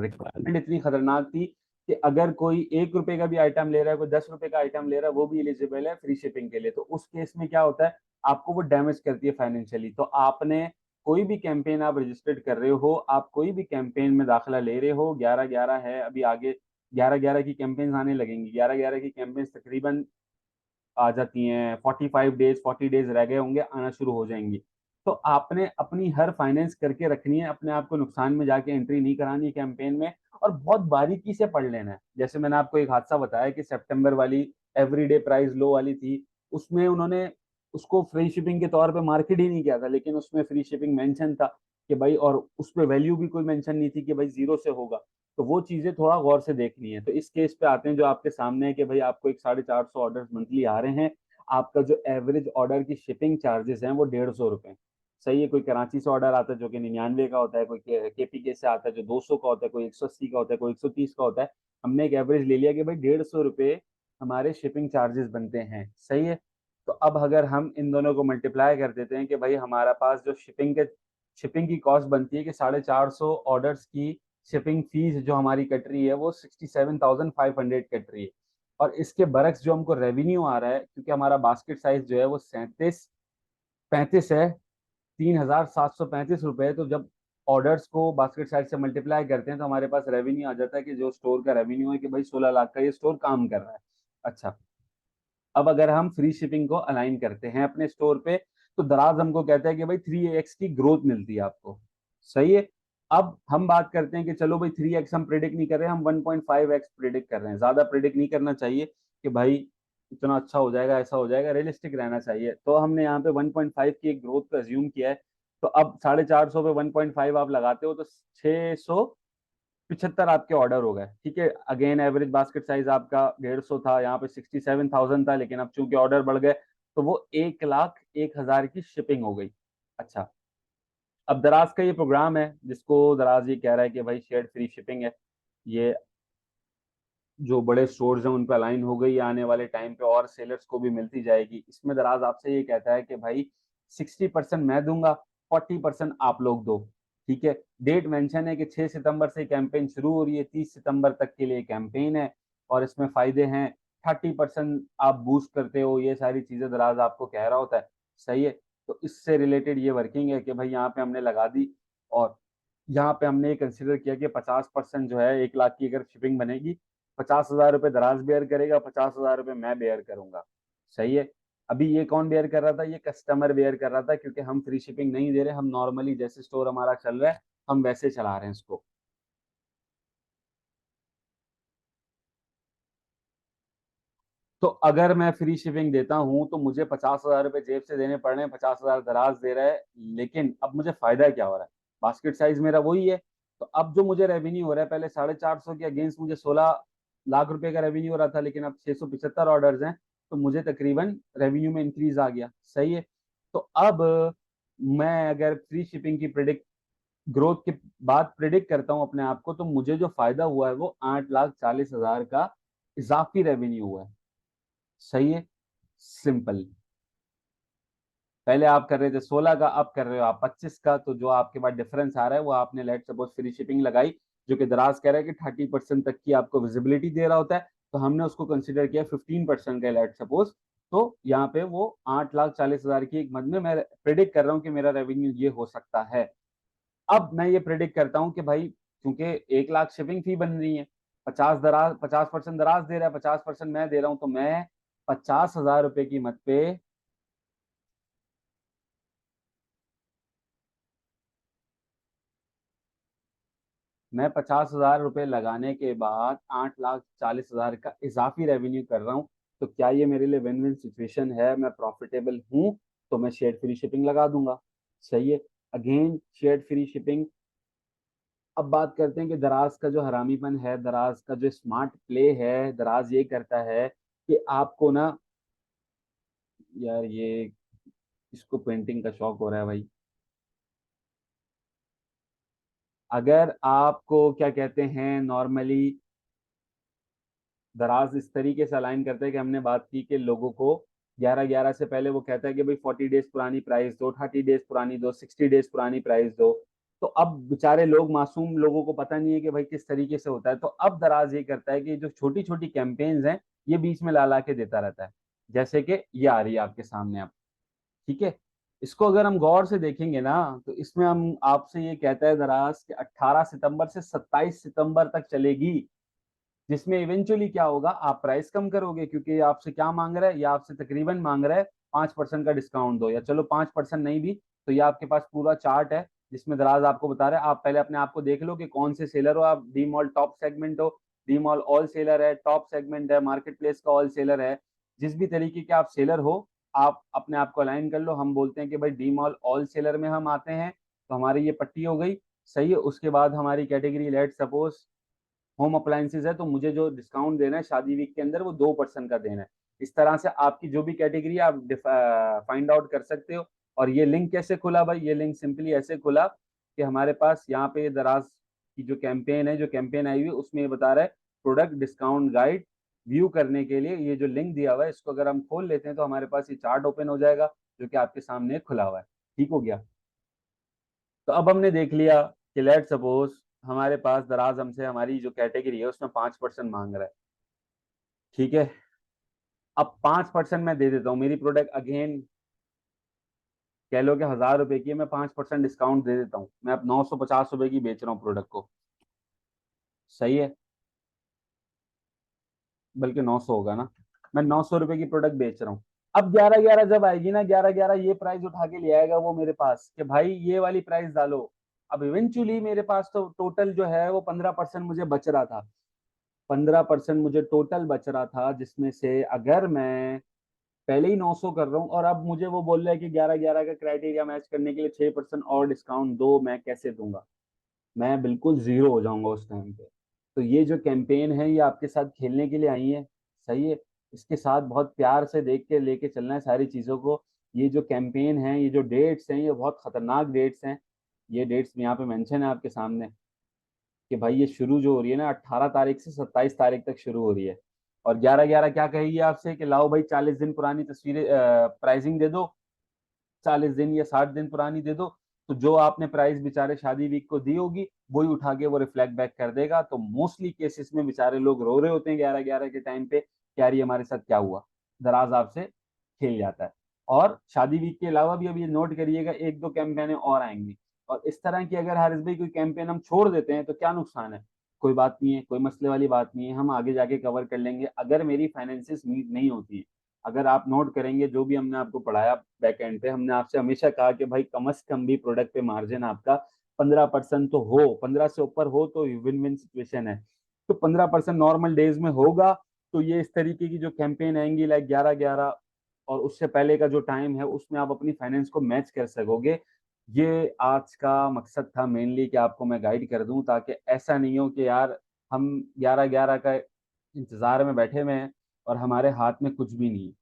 रिक्वायरमेंट इतनी खतरनाक थी कि अगर कोई 1 रुपए का भी आइटम ले रहा है, कोई 10 रुपए का आइटम ले रहा है, वो भी एलिजिबल है फ्री शिपिंग के लिए। तो उस केस में क्या होता है, आपको वो डैमेज करती है फाइनेंशियली। तो आपने कोई भी कैंपेन आप रजिस्टर्ड कर रहे हो, आप कोई भी कैंपेन में दाखिला ले रहे हो, 11/11 है अभी आगे, 11/11 की कैंपेन्स आने लगेंगी। 11/11 की कैंपेन्स तकरीबन आ जाती हैं 45 डेज, 40 डेज रह गए होंगे, आना शुरू हो जाएंगी। तो आपने अपनी हर फाइनेंस करके रखनी है, अपने आप को नुकसान में जाके एंट्री नहीं करानी कैंपेन में। और बहुत बारीकी से पढ़ लेना है। जैसे मैंने आपको एक हादसा बताया कि सितंबर वाली एवरीडे प्राइस लो वाली थी, उसमें उन्होंने उसको फ्री शिपिंग के तौर पे मार्केट ही नहीं किया था, लेकिन उसमें फ्री शिपिंग मेंशन था कि भाई, और उसमें वैल्यू भी कोई मेंशन नहीं थी कि भाई जीरो से होगा। तो वो चीजें थोड़ा गौर से देखनी है। तो इस केस पे आते हैं जो आपके सामने है कि भाई आपको एक 450 ऑर्डर मंथली आ रहे हैं। आपका जो एवरेज ऑर्डर की शिपिंग चार्जेस हैं वो 150 रुपए, सही है। कोई कराची से ऑर्डर आता है जो कि 99 का होता है, कोई केपीके से आता है जो 200 का होता है, कोई 180 का होता है, कोई 130 का होता है। हमने एक एवरेज ले लिया कि भाई 150 रुपए हमारे शिपिंग चार्जेस बनते हैं, सही है। तो अब अगर हम इन दोनों को मल्टीप्लाई कर देते हैं कि भाई हमारा पास जो शिपिंग की कॉस्ट बनती है कि 450 ऑर्डर्स की शिपिंग फीस जो हमारी कट रही है वो 67,500 कट रही है। और इसके बरक्स जो हमको रेवेन्यू आ रहा है, क्योंकि हमारा बास्केट साइज जो है वो 3735 है, 3,735 रुपए। तो जब ऑर्डर्स को बास्केट साइज से मल्टीप्लाई करते हैं तो हमारे पास रेवेन्यू आ जाता है कि जो स्टोर का रेवेन्यू है कि भाई 16 लाख का ये स्टोर काम कर रहा है। अच्छा, अब अगर हम फ्री शिपिंग को अलाइन करते हैं अपने स्टोर पे तो दराज हमको कहता है कि भाई 3x की ग्रोथ मिलती है आपको, सही है। अब हम बात करते हैं कि चलो भाई 3x हम प्रिडिक्ट नहीं कर रहे, हम 1.5x प्रिडिक्ट कर रहे हैं। ज्यादा प्रिडिक्ट नहीं करना चाहिए कि भाई इतना अच्छा हो जाएगा, ऐसा हो जाएगा, रियलिस्टिक रहना चाहिए। तो हमने यहाँ पे 1.5 की एक ग्रोथ को अज्यूम किया है। तो अब 450 पे 1.5 आप लगाते हो तो 675 आपके ऑर्डर हो गए, ठीक है। अगेन एवरेज बास्केट साइज आपका 150 था, यहाँ पे 67,000 था, लेकिन अब चूंकि ऑर्डर बढ़ गए तो वो 1,01,000 की शिपिंग हो गई। अच्छा, अब दराज का ये प्रोग्राम है जिसको दराज ये कह रहा है कि भाई शेयर्ड फ्री शिपिंग है, ये जो बड़े स्टोर्स हैं उन पे अलाइन हो गई, आने वाले टाइम पे और सेलर्स को भी मिलती जाएगी। इसमें दराज आपसे ये कहता है कि भाई 60% मैं दूंगा, 40% आप लोग दो, ठीक है। डेट मेंशन है कि 6 सितंबर से कैंपेन शुरू हो रही है, 30 सितंबर तक के लिए कैंपेन है। और इसमें फायदे हैं, 30% आप बूस्ट करते हो, ये सारी चीजें दराज आपको कह रहा होता है, सही है। तो इससे रिलेटेड ये वर्किंग है कि भाई यहाँ पे हमने लगा दी। और यहाँ पे हमने ये कंसिडर किया कि 50% जो है 1 लाख की अगर शिपिंग बनेगी, 50,000 रुपये दराज बेयर करेगा, 50,000 रुपये मैं बेयर करूंगा, सही है। अभी ये कौन बेयर कर रहा था, ये कस्टमर बेयर कर रहा था, क्योंकि हम फ्री शिपिंग नहीं दे रहे, हम नॉर्मली जैसे स्टोर हमारा चल रहा है हम वैसे चला रहे हैं इसको। तो अगर मैं फ्री शिपिंग देता हूं तो मुझे 50,000 रुपये जेब से देने पड़ रहे हैं, 50,000 दराज दे रहा है, लेकिन अब मुझे फायदा क्या हो रहा है, बास्केट साइज मेरा वही है। तो अब जो मुझे रेवेन्यू हो रहा है, पहले 450 के अगेंस्ट मुझे 16 लाख रुपए का रेवेन्यू हो रहा था, लेकिन अब 675 ऑर्डर्स हैं तो मुझे तकरीबन रेवेन्यू में इंक्रीज आ गया, सही है। तो अब मैं अगर फ्री शिपिंग की प्रिडिक्ट ग्रोथ के बाद प्रिडिक्ट करता हूं अपने आप को, तो मुझे जो फायदा हुआ है वो 8,40,000 का इजाफी रेवेन्यू हुआ है। सही है, सिंपल। पहले आप कर रहे थे 16 का, अब कर रहे हो आप 25 का, तो जो आपके पास डिफरेंस आ रहा है वो आपने लेट सपोज फ्री शिपिंग लगाई, जो कि दराज कह रहा है कि 30% तक की आपको विजिबिलिटी दे रहा होता है, तो हमने उसको कंसिडर किया 15% का लेट सपोज। तो यहाँ पे वो 8,40,000 की एक मंथ में मैं प्रिडिक्ट कर रहा हूँ कि मेरा रेवेन्यू ये हो सकता है। अब मैं ये प्रिडिक्ट करता हूँ कि भाई क्योंकि 1 लाख शिपिंग फी बन रही है, 50% दराज दे रहा है, 50% मैं दे रहा हूँ, तो मैं 50,000 रुपए की मत पे मैं 50,000 रुपए लगाने के बाद 8,40,000 का इजाफी रेवेन्यू कर रहा हूँ। तो क्या ये मेरे लिए विन विन सिचुएशन है? मैं प्रॉफिटेबल हूँ तो मैं शेयर फ्री शिपिंग लगा दूंगा। सही है। Again share free shipping. अब बात करते हैं कि दराज का जो हरामीपन है, दराज का जो स्मार्ट प्ले है, दराज ये करता है कि आपको ना, यार ये इसको पेंटिंग का शौक हो रहा है भाई। अगर आपको क्या कहते हैं नॉर्मली दराज इस तरीके से अलाइन करते हैं कि हमने बात की कि लोगों को 11/11 से पहले वो कहता है कि भाई 40 डेज पुरानी प्राइस दो, 30 डेज पुरानी दो, 60 डेज पुरानी प्राइस दो। तो अब बेचारे लोग, मासूम लोगों को पता नहीं है कि भाई किस तरीके से होता है, तो अब दराज ये करता है कि जो छोटी छोटी कैंपेन्स हैं ये बीच में ला ला के देता रहता है। जैसे कि ये आ रही है आपके सामने अब। ठीक है। इसको अगर हम गौर से देखेंगे ना, तो इसमें हम आपसे ये कहता है दराज कि 18 सितंबर से 27 सितंबर तक चलेगी, जिसमें इवेंचुअली क्या होगा, आप प्राइस कम करोगे क्योंकि ये आपसे क्या मांग रहा है, ये आपसे तकरीबन मांग रहा है 5% का डिस्काउंट दो, या चलो 5% नहीं भी तो ये आपके पास पूरा चार्ट है जिसमें दराज आपको बता रहा है। आप पहले अपने आप को देख लो कि कौन से सेलर हो आप। डी मॉल टॉप सेगमेंट हो, डी मॉल ऑल सेलर है, टॉप सेगमेंट है, मार्केट प्लेस का ऑल सेलर है। जिस भी तरीके के आप सेलर हो, आप अपने आप को अलाइन कर लो। हम बोलते हैं कि भाई डी मॉल ऑल सेलर में हम आते हैं, तो हमारी ये पट्टी हो गई। सही है। उसके बाद हमारी category let suppose home appliances है, तो मुझे जो डिस्काउंट देना है शादी वीक के अंदर वो 2% का देना है। इस तरह से आपकी जो भी कैटेगरी है आप फाइंड आउट कर सकते हो। और ये लिंक कैसे खुला भाई? ये लिंक सिंपली ऐसे खुला कि हमारे पास यहाँ पे दराज की जो कैंपेन है, जो कैंपेन आई हुई है, उसमें ये बता रहा है प्रोडक्ट डिस्काउंट गाइड व्यू करने के लिए ये जो लिंक दिया हुआ है, इसको अगर हम खोल लेते हैं तो हमारे पास ये चार्ट ओपन हो जाएगा जो कि आपके सामने खुला हुआ है। ठीक हो गया। तो अब हमने देख लिया कि लेट सपोज हमारे पास दराज हमसे हमारी जो कैटेगरी है उसमें 5% मांग रहा है। ठीक है। अब 5% मैं दे देता हूँ, मेरी प्रोडक्ट अगेन कह लो कि 1,000 रुपए की है, मैं 5% डिस्काउंट दे देता हूँ, मैं अब 950 रुपए की बेच रहा हूँ प्रोडक्ट को। सही है। बल्कि 900 होगा ना। मैं 900 रुपए की प्रोडक्ट बेच रहा हूँ। अब 11/11 जब आएगी ना, 11/11 ये प्राइस उठा के ले आएगा वो मेरे पास कि भाई ये वाली प्राइस डालो। अब इवेंचुअली मेरे पास तो टोटल जो है वो 15% मुझे बच रहा था। 15% मुझे टोटल बच रहा था, जिसमें से अगर मैं पहले ही 900 कर रहा हूँ और अब मुझे वो बोल रहा है कि 11/11 का क्राइटेरिया मैच करने के लिए 6% और डिस्काउंट दो, मैं कैसे दूंगा? मैं बिल्कुल जीरो हो जाऊंगा उस टाइम पे। तो ये जो कैंपेन है ये आपके साथ खेलने के लिए आई है। सही है। इसके साथ बहुत प्यार से देख के लेके चलना है सारी चीजों को। ये जो कैंपेन है, ये जो डेट्स हैं, ये बहुत खतरनाक डेट्स हैं। ये डेट्स यहाँ पे मेंशन है आपके सामने कि भाई ये शुरू जो हो रही है ना 18 तारीख से 27 तारीख तक शुरू हो रही है। और 11/11 क्या कहेगी आपसे कि लाओ भाई 40 दिन पुरानी तस्वीरें प्राइसिंग दे दो, 40 दिन या 60 दिन पुरानी दे दो। तो जो आपने प्राइस बेचारे शादी वीक को दी होगी वही उठा के वो रिफ्लेक्ट बैक कर देगा। तो मोस्टली केसेस में बेचारे लोग रो रहे होते हैं 11/11 के टाइम पे कि यार ये हमारे साथ क्या हुआ। दराज आपसे खेल जाता है। और शादी वीक के अलावा भी अब ये नोट करिएगा, एक दो कैंपेने और आएंगी। और इस तरह की अगर हारिस भाई कोई कैंपेन हम छोड़ देते हैं तो क्या नुकसान है? कोई बात नहीं है, कोई मसले वाली बात नहीं है, हम आगे जाके कवर कर लेंगे। अगर मेरी फाइनेंसिस मीट नहीं होती है, अगर आप नोट करेंगे जो भी हमने आपको पढ़ाया बैक एंड पे, हमने आपसे हमेशा कहा कि भाई कम से कम भी प्रोडक्ट पे मार्जिन आपका 15% तो हो, 15 से ऊपर हो तो विन विन सिचुएशन है। तो 15% नॉर्मल डेज में होगा तो ये इस तरीके की जो कैंपेन आएंगी लाइक 11/11 और उससे पहले का जो टाइम है उसमें आप अपनी फाइनेंस को मैच कर सकोगे। ये आज का मकसद था मेनली कि आपको मैं गाइड कर दूं, ताकि ऐसा नहीं हो कि यार हम 11/11 का इंतजार में बैठे हुए हैं और हमारे हाथ में कुछ भी नहीं है।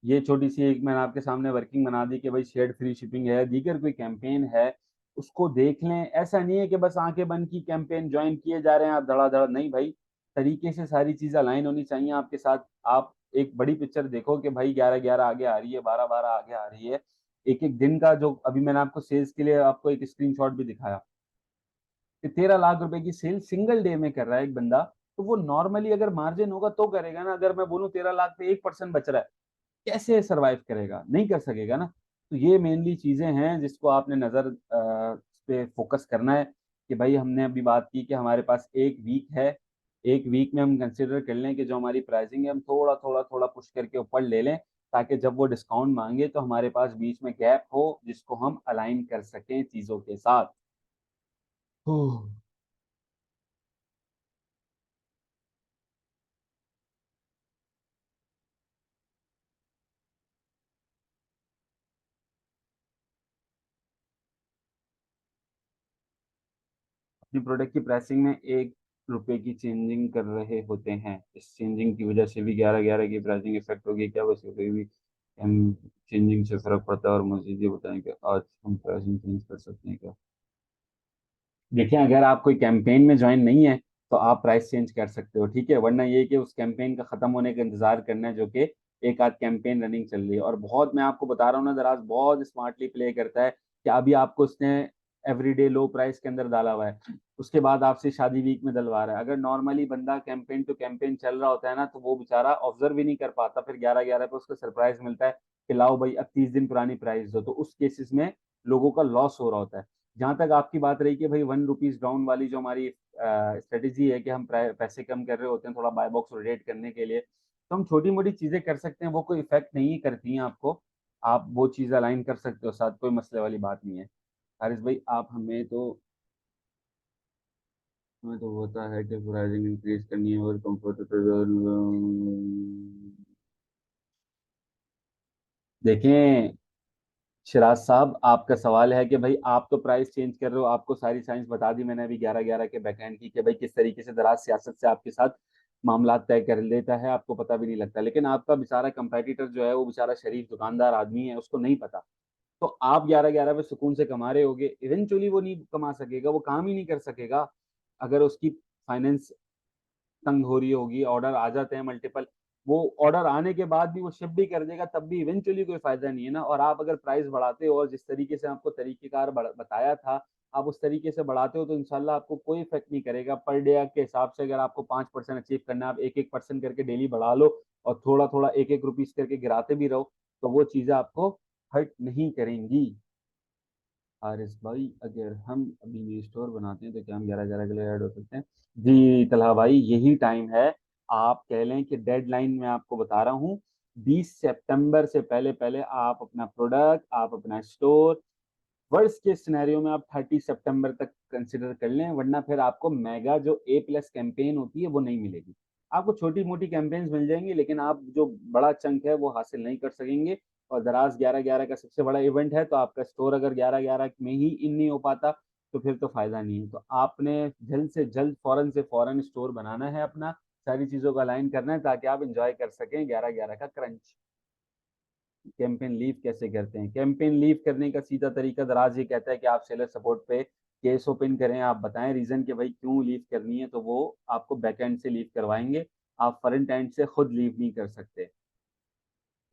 ये छोटी सी एक मैंने आपके सामने वर्किंग बना दी कि भाई शेयर्ड फ्री शिपिंग है, दीगर कोई कैंपेन है उसको देख लें। ऐसा नहीं है कि बस आंखें बंद की कैंपेन ज्वाइन किए जा रहे हैं आप धड़ाधड़, नहीं भाई। तरीके से सारी चीजें अलाइन होनी चाहिए आपके साथ। आप एक बड़ी पिक्चर देखो कि भाई 11-11 आगे आ रही है, 12-12 आगे आ रही है। एक एक दिन का जो अभी मैंने आपको सेल्स के लिए आपको एक स्क्रीनशॉट भी दिखाया कि 13 लाख रुपए की सेल सिंगल डे में कर रहा है एक बंदा। तो वो नॉर्मली अगर मार्जिन होगा तो करेगा ना। अगर मैं बोलूं 13 लाख पे 1% बच रहा है, कैसे सरवाइव करेगा? नहीं कर सकेगा ना। तो ये मेनली चीजें हैं जिसको आपने नजर पे फोकस करना है कि भाई हमने अभी बात की कि हमारे पास एक वीक है। एक वीक में हम कंसिडर कर लें कि जो हमारी प्राइसिंग है हम थोड़ा थोड़ा थोड़ा पुश करके ऊपर ले लें, ताकि जब वो डिस्काउंट मांगे तो हमारे पास बीच में गैप हो जिसको हम अलाइन कर सकें चीजों के साथ। ओह। अपनी प्रोडक्ट की प्राइसिंग में 1 रुपए की चेंजिंग कर रहे होते हैं। इस चेंजिंग की वजह से भी 11-11 की प्राइसिंग इफेक्ट होगी क्या? वैसे कोई भी हम चेंजिंग से फर्क पड़ता है? और मजीद ये बताएं कि आज हम प्राइसिंग चेंज कर सकते हैं क्या? देखिए, अगर आप कोई कैंपेन में ज्वाइन नहीं है तो आप प्राइस चेंज कर सकते हो, ठीक है। वरना ये कि उस कैंपेन का खत्म होने का इंतजार करना है, जो कि एक आध कैंपेन रनिंग चल रही है। और बहुत, मैं आपको बता रहा हूँ ना, दराज बहुत स्मार्टली प्ले करता है कि अभी आपको उसने एवरीडे लो प्राइस के अंदर डाला हुआ है, उसके बाद आपसे शादी वीक में डलवा रहा है। अगर नॉर्मली बंदा कैंपेन टू कैंपेन चल रहा होता है ना, तो वो बेचारा ऑब्जर्व ही नहीं कर पाता, फिर 11-11 पे उसको सरप्राइज मिलता है कि लाओ भाई अब 30 दिन पुरानी प्राइस दो। तो उस केसेस में लोगों का लॉस हो रहा होता है। जहां तक आपकी बात रही कि भाई 1 रुपीज डाउन वाली जो हमारी स्ट्रेटेजी है कि हम पैसे कम कर रहे होते हैं थोड़ा बाय बॉक्स रोटेट करने के लिए, तो हम छोटी मोटी चीजें कर सकते हैं, वो कोई इफेक्ट नहीं करती हैं आपको। आप वो चीज अलाइन कर सकते हो साथ, कोई मसले वाली बात नहीं है। हारिस भाई, आप हमें तो होता है कि प्राइसिंग इंक्रीज करनी है और कंफर्टेबल। देखें शिराज साहब, आपका सवाल है कि भाई आप तो प्राइस चेंज कर रहे हो, आपको सारी साइंस बता दी मैंने अभी 11-11 के बैकएंड की कि भाई किस तरीके से दराज सियासत से आपके साथ मामला तय कर लेता है, आपको पता भी नहीं लगता। लेकिन आपका बेचारा कंपेटिटर जो है वो बेचारा शरीफ दुकानदार आदमी है, उसको नहीं पता। तो आप 11-11 पे सुकून से कमा रहे होगे, इवेंचुअली वो नहीं कमा सकेगा, वो काम ही नहीं कर सकेगा अगर उसकी फाइनेंस तंग हो रही होगी। ऑर्डर आ जाते हैं मल्टीपल, वो ऑर्डर आने के बाद भी वो शिप भी कर देगा, तब भी इवेंचुअली कोई फायदा नहीं है ना। और आप अगर प्राइस बढ़ाते हो और जिस तरीके से आपको तरीकेकार बताया था, आप उस तरीके से बढ़ाते हो, तो इंशाल्लाह आपको कोई इफेक्ट नहीं करेगा। पर डे के हिसाब से अगर आपको 5% अचीव करना है, आप एक एक परसेंट करके डेली बढ़ा लो और थोड़ा थोड़ा एक एक रुपीज करके गिराते भी रहो, तो वो चीजें आपको हर्ट नहीं करेंगी। हारिस भाई, अगर हम अभी न्यू स्टोर बनाते हैं तो क्या हम 11-11 के लिए ऐड हो सकते हैं? जी तलहा भाई, यही टाइम है। आप कह लें कि डेडलाइन मैं आपको बता रहा हूँ, 20 सितंबर से पहले पहले आप अपना प्रोडक्ट, आप अपना स्टोर, वर्स्ट के सिनेरियो में आप 30 सितंबर तक कंसिडर कर लें। वरना फिर आपको मेगा जो A+ कैंपेन होती है वो नहीं मिलेगी। आपको छोटी मोटी कैंपेन्स मिल जाएंगी, लेकिन आप जो बड़ा चंक है वो हासिल नहीं कर सकेंगे। और दराज 11-11 का सबसे बड़ा इवेंट है, तो आपका स्टोर अगर 11-11 में ही इन नहीं हो पाता तो फिर तो फायदा नहीं है। तो आपने जल्द से जल्द, फौरन से फौरन स्टोर बनाना है अपना, सारी चीजों को अलाइन करना है ताकि आप इंजॉय कर सकें 11-11 का क्रंच। कैंपेन लीव कैसे करते हैं? कैंपेन लीव करने का सीधा तरीका दराज ये कहता है कि आप सेलर सपोर्ट पे केस ओपन करें, आप बताएं रीजन कि भाई क्यों लीव करनी है, तो वो आपको बैक एंड से लीव करवाएंगे। आप फ्रंट एंड से खुद लीव नहीं कर सकते।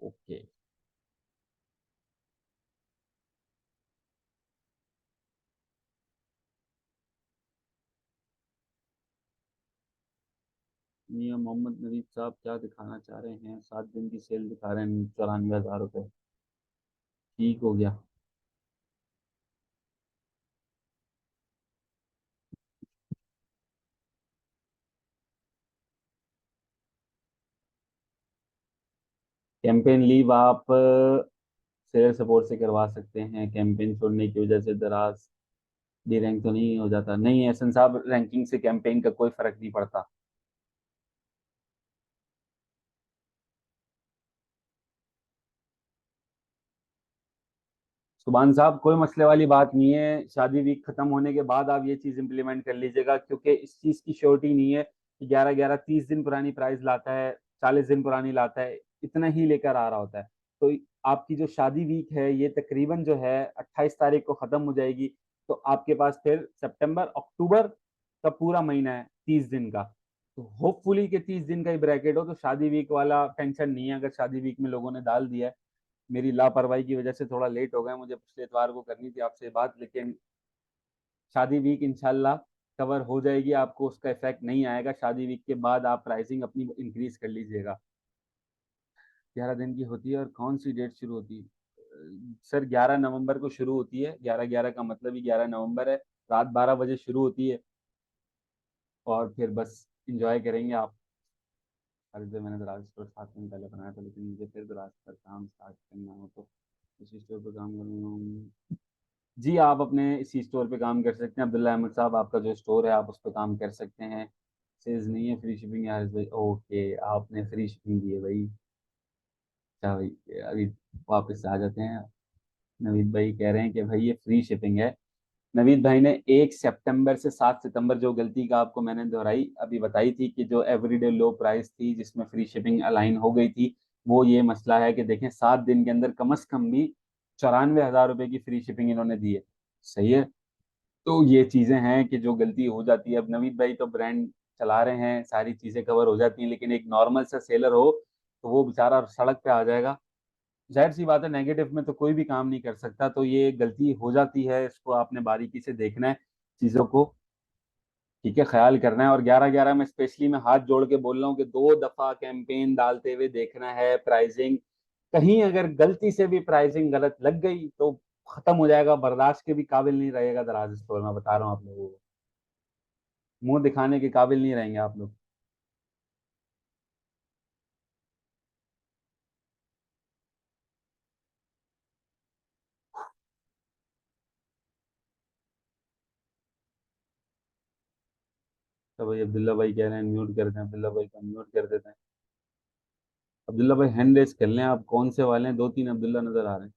ओके। मियां मोहम्मद नवीद साहब क्या दिखाना चाह रहे हैं? 7 दिन की सेल दिखा रहे हैं, 94,000 रुपये। ठीक हो गया। कैंपेन लीव आप सेलर सपोर्ट से करवा सकते हैं। कैंपेन छोड़ने की वजह से दराज डी रैंक तो नहीं हो जाता। नहीं एहसन साहब, रैंकिंग से कैंपेन का कोई फर्क नहीं पड़ता। सुभान साहब, कोई मसले वाली बात नहीं है। शादी वीक खत्म होने के बाद आप ये चीज इंप्लीमेंट कर लीजिएगा, क्योंकि इस चीज की श्योरिटी नहीं है कि 11-11 30 दिन पुरानी प्राइस लाता है, 40 दिन पुरानी लाता है, इतना ही लेकर आ रहा होता है। तो आपकी जो शादी वीक है ये तकरीबन जो है 28 तारीख को खत्म हो जाएगी। तो आपके पास फिर सितंबर अक्टूबर का पूरा महीना है 30 दिन का। तो होपफुली के 30 दिन का ही ब्रैकेट हो, तो शादी वीक वाला टेंशन नहीं है। अगर शादी वीक में लोगों ने डाल दिया है, मेरी लापरवाही की वजह से थोड़ा लेट हो गया, मुझे पिछले इतवार को करनी थी आपसे बात, लेकिन शादी वीक इंशाल्लाह कवर हो जाएगी, आपको उसका इफेक्ट नहीं आएगा। शादी वीक के बाद आप प्राइसिंग अपनी इंक्रीज कर लीजिएगा। 11 दिन की होती है, और कौन सी डेट शुरू होती है? सर 11 नवंबर को शुरू होती है, 11/11 का मतलब ही 11 नवंबर है। रात 12 बजे शुरू होती है, और फिर बस इंजॉय करेंगे आप। अरे जो मैंने दराज स्टोर 7 दिन पहले बनाया था, लेकिन मुझे फिर दराज पर काम स्टार्ट करना हो तो इसी स्टोर पर काम करूँगा। जी आप अपने इसी स्टोर पे काम कर सकते हैं अब्दुल्ला अहमद साहब, आपका जो स्टोर है आप उस पर काम कर सकते हैं। सेल्स नहीं है, फ्री शिपिंग है भाई। ओके, आपने फ्री शिपिंग दी है भाई। अच्छा भाई, अभी वापस आ जाते हैं। नवीद भाई कह रहे हैं कि भाई ये फ्री शिपिंग है। नवीद भाई ने 1 सितंबर से 7 सितंबर जो गलती का आपको मैंने दोहराई अभी बताई थी, कि जो एवरीडे लो प्राइस थी जिसमें फ्री शिपिंग अलाइन हो गई थी, वो ये मसला है कि देखें 7 दिन के अंदर कम से कम भी 94,000 रुपए की फ्री शिपिंग इन्होंने दी है। सही है। तो ये चीजें हैं कि जो गलती हो जाती है। अब नवीद भाई तो ब्रांड चला रहे हैं, सारी चीजें कवर हो जाती हैं, लेकिन एक नॉर्मल सा सेलर हो तो वो बेचारा सड़क पे आ जाएगा। जाहिर सी बात है, नेगेटिव में तो कोई भी काम नहीं कर सकता, तो ये गलती हो जाती है, इसको आपने बारीकी से देखना है चीजों को। ठीक है, ख्याल करना है। और 11/11 में स्पेशली मैं हाथ जोड़ के बोल रहा हूँ कि 2 दफा कैंपेन डालते हुए देखना है प्राइसिंग। कहीं अगर गलती से भी प्राइसिंग गलत लग गई तो खत्म हो जाएगा, बर्दाश्त के भी काबिल नहीं रहेगा दराज स्टोर, मैं बता रहा हूँ आप लोगों को। मुंह दिखाने के काबिल नहीं रहेंगे आप लोग। तो भाई अब्दुल्ला भाई कह रहे हैं म्यूट कर दें, अब्दुल्ला भाई का म्यूट कर देते हैं। अब्दुल्ला भाई हैंड रेस कर लें, आप कौन से वाले हैं? 2-3 अब्दुल्ला नजर आ रहे हैं।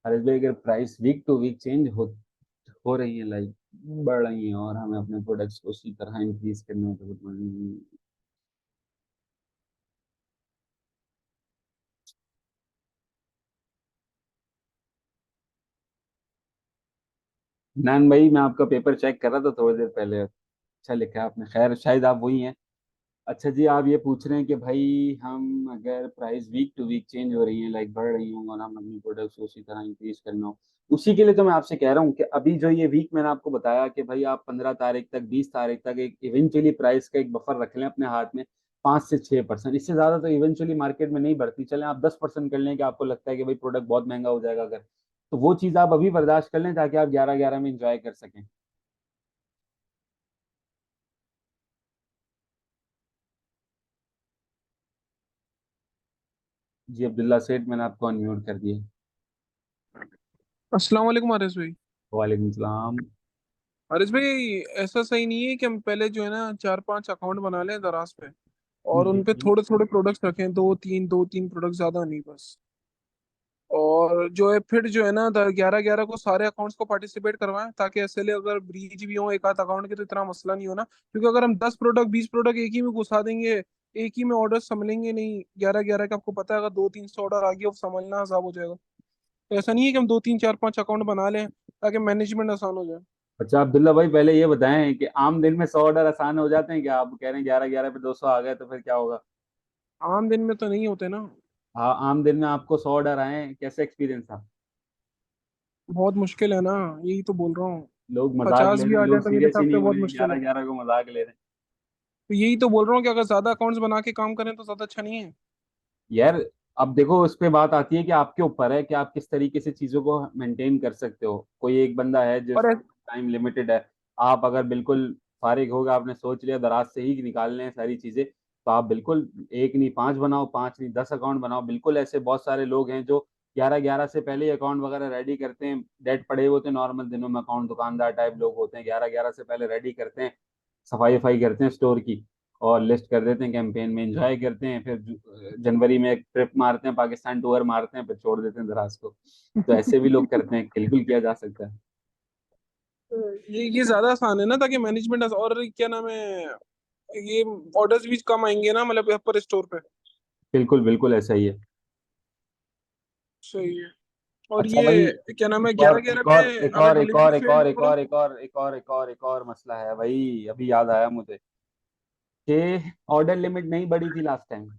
अरे भाई अगर price week to week change हो रही है, लाइक बढ़ रही है, और हमें अपने प्रोडक्ट्स को उसी तरह इंक्रीज करना है, तो नान भाई मैं आपका पेपर चेक कर रहा था थोड़ी देर पहले। अच्छा लिखा है आपने, खैर शायद आप वही हैं। अच्छा जी, आप ये पूछ रहे हैं कि भाई हम अगर price week to week change हो रही है, लाइक बढ़ रही हूँ, और हम अपनी प्रोडक्ट्स को उसी तरह इंक्रीज करना हो, उसी के लिए तो मैं आपसे कह रहा हूँ कि अभी जो ये वीक मैंने आपको बताया कि भाई आप 15 तारीख तक, 20 तारीख तक एक इवेंचुअली प्राइस का एक बफर रख लें अपने हाथ में। 5 से 6%, इससे ज्यादा तो इवेंचुअली मार्केट में नहीं बढ़ती। चलें आप 10% कर लें कि आपको लगता है कि भाई प्रोडक्ट बहुत महंगा हो जाएगा अगर, तो वो चीज आप अभी बर्दाश्त कर लें ताकि आप 11/11 में इंजॉय कर सकें। जी अब्दुल्ला सेठ, मैंने आपको अनम्यूट कर दिया। अस्सलाम वालेकुम आरिस भाई। वालेकुम सलाम। आरिस भाई, ऐसा सही नहीं है कि हम पहले जो है ना 4-5 अकाउंट बना लें दराज पे, और जी उन पे जी। थोड़े थोड़े प्रोडक्ट्स रखें, दो तीन प्रोडक्ट ज्यादा नहीं बस। और जो है फिर जो है ना 11/11 को सारे अकाउंट्स को पार्टिसिपेट करवाएं, ताकि ऐसे अगर ब्रीच भी हो एक आध अकाउंट के तो इतना मसला नहीं होना, क्योंकि अगर हम 10 प्रोडक्ट 20 प्रोडक्ट एक ही में घुसा देंगे, एक ही में ऑर्डर संभलेंगे नहीं। 11/11 का आपको पता है, अगर 200-300 ऑर्डर आ गया वो संभलना अजाब हो जाएगा। तो ऐसा नहीं है कि हम 2-3 4-5 अकाउंट बना लें ताकि मैनेजमेंट आसान हो जाए। अच्छा अब्दुल्ला भाई, पहले ये बताएं कि आम दिन में 100 ऑर्डर आसान हो जाते हैं क्या? आप कह रहे हैं 11/11 पे 200 आ गए तो फिर क्या होगा? आम दिन में तो नहीं होते ना। हाँ, आम दिन में आपको 100 ऑर्डर आए, कैसे एक्सपीरियंस था? बहुत मुश्किल है ना, यही तो बोल रहा हूँ। लोग मजाक 50 ले भी रहे हैं, आ लोग जाए तो मेरे सीरियस ही हिसाब से नहीं हो बहुत रहे हैं, मुश्किल ग्यारह है। ग्यारह को मजाक ले रहे हैं। तो यही तो बोल रहा हूँ कि अगर ज्यादा अकाउंट्स बना के काम करें तो ज्यादा अच्छा नहीं है। यार अब देखो, उस पे बात आती है कि आपके ऊपर है कि आप किस तरीके से चीजों को मेंटेन कर सकते हो। कोई एक बंदा है जिस और टाइम लिमिटेड है। आप अगर बिल्कुल फारिग होगा, आपने सोच लिया दराज से ही निकालने हैं सारी चीजें, तो आप बिल्कुल एक नहीं 5 बनाओ, 5 नहीं 10 अकाउंट बनाओ। बिल्कुल ऐसे बहुत सारे लोग हैं जो 11/11 से पहले ही अकाउंट वगैरह रेडी करते हैं। डेट पड़े हुए होते हैं नॉर्मल दिनों में, अकाउंट दुकानदार टाइप लोग होते हैं, 11/11 से पहले रेडी करते हैं, सफाई वफाई करते हैं स्टोर की, और लिस्ट कर देते हैं, कैंपेन में एंजॉय करते हैं, फिर जनवरी में एक ट्रिप मारते हैं, पाकिस्तान टूर मारते हैं, फिर छोड़ देते हैं दराज को। तो ऐसे भी लोग करते हैं, बिल्कुल किया जा सकता है। ये ज्यादा आसान है ना, ताकि मैनेजमेंट और क्या नाम है, ये ऑर्डर्स भी कम आएंगे ना, मतलब पर स्टोर पे। बिल्कुल बिल्कुल ऐसा ही है। सही है। और अच्छा भाई, ये क्या नाम है, एक और 11-11 एक पे और एक अगर और एक डिलीवरी और एक फेल्ड और हो एक रहा है। और एक और एक और एक और एक और मसला है भाई, अभी याद आया मुझे कि ऑर्डर लिमिट नहीं बढ़ी थी लास्ट टाइम।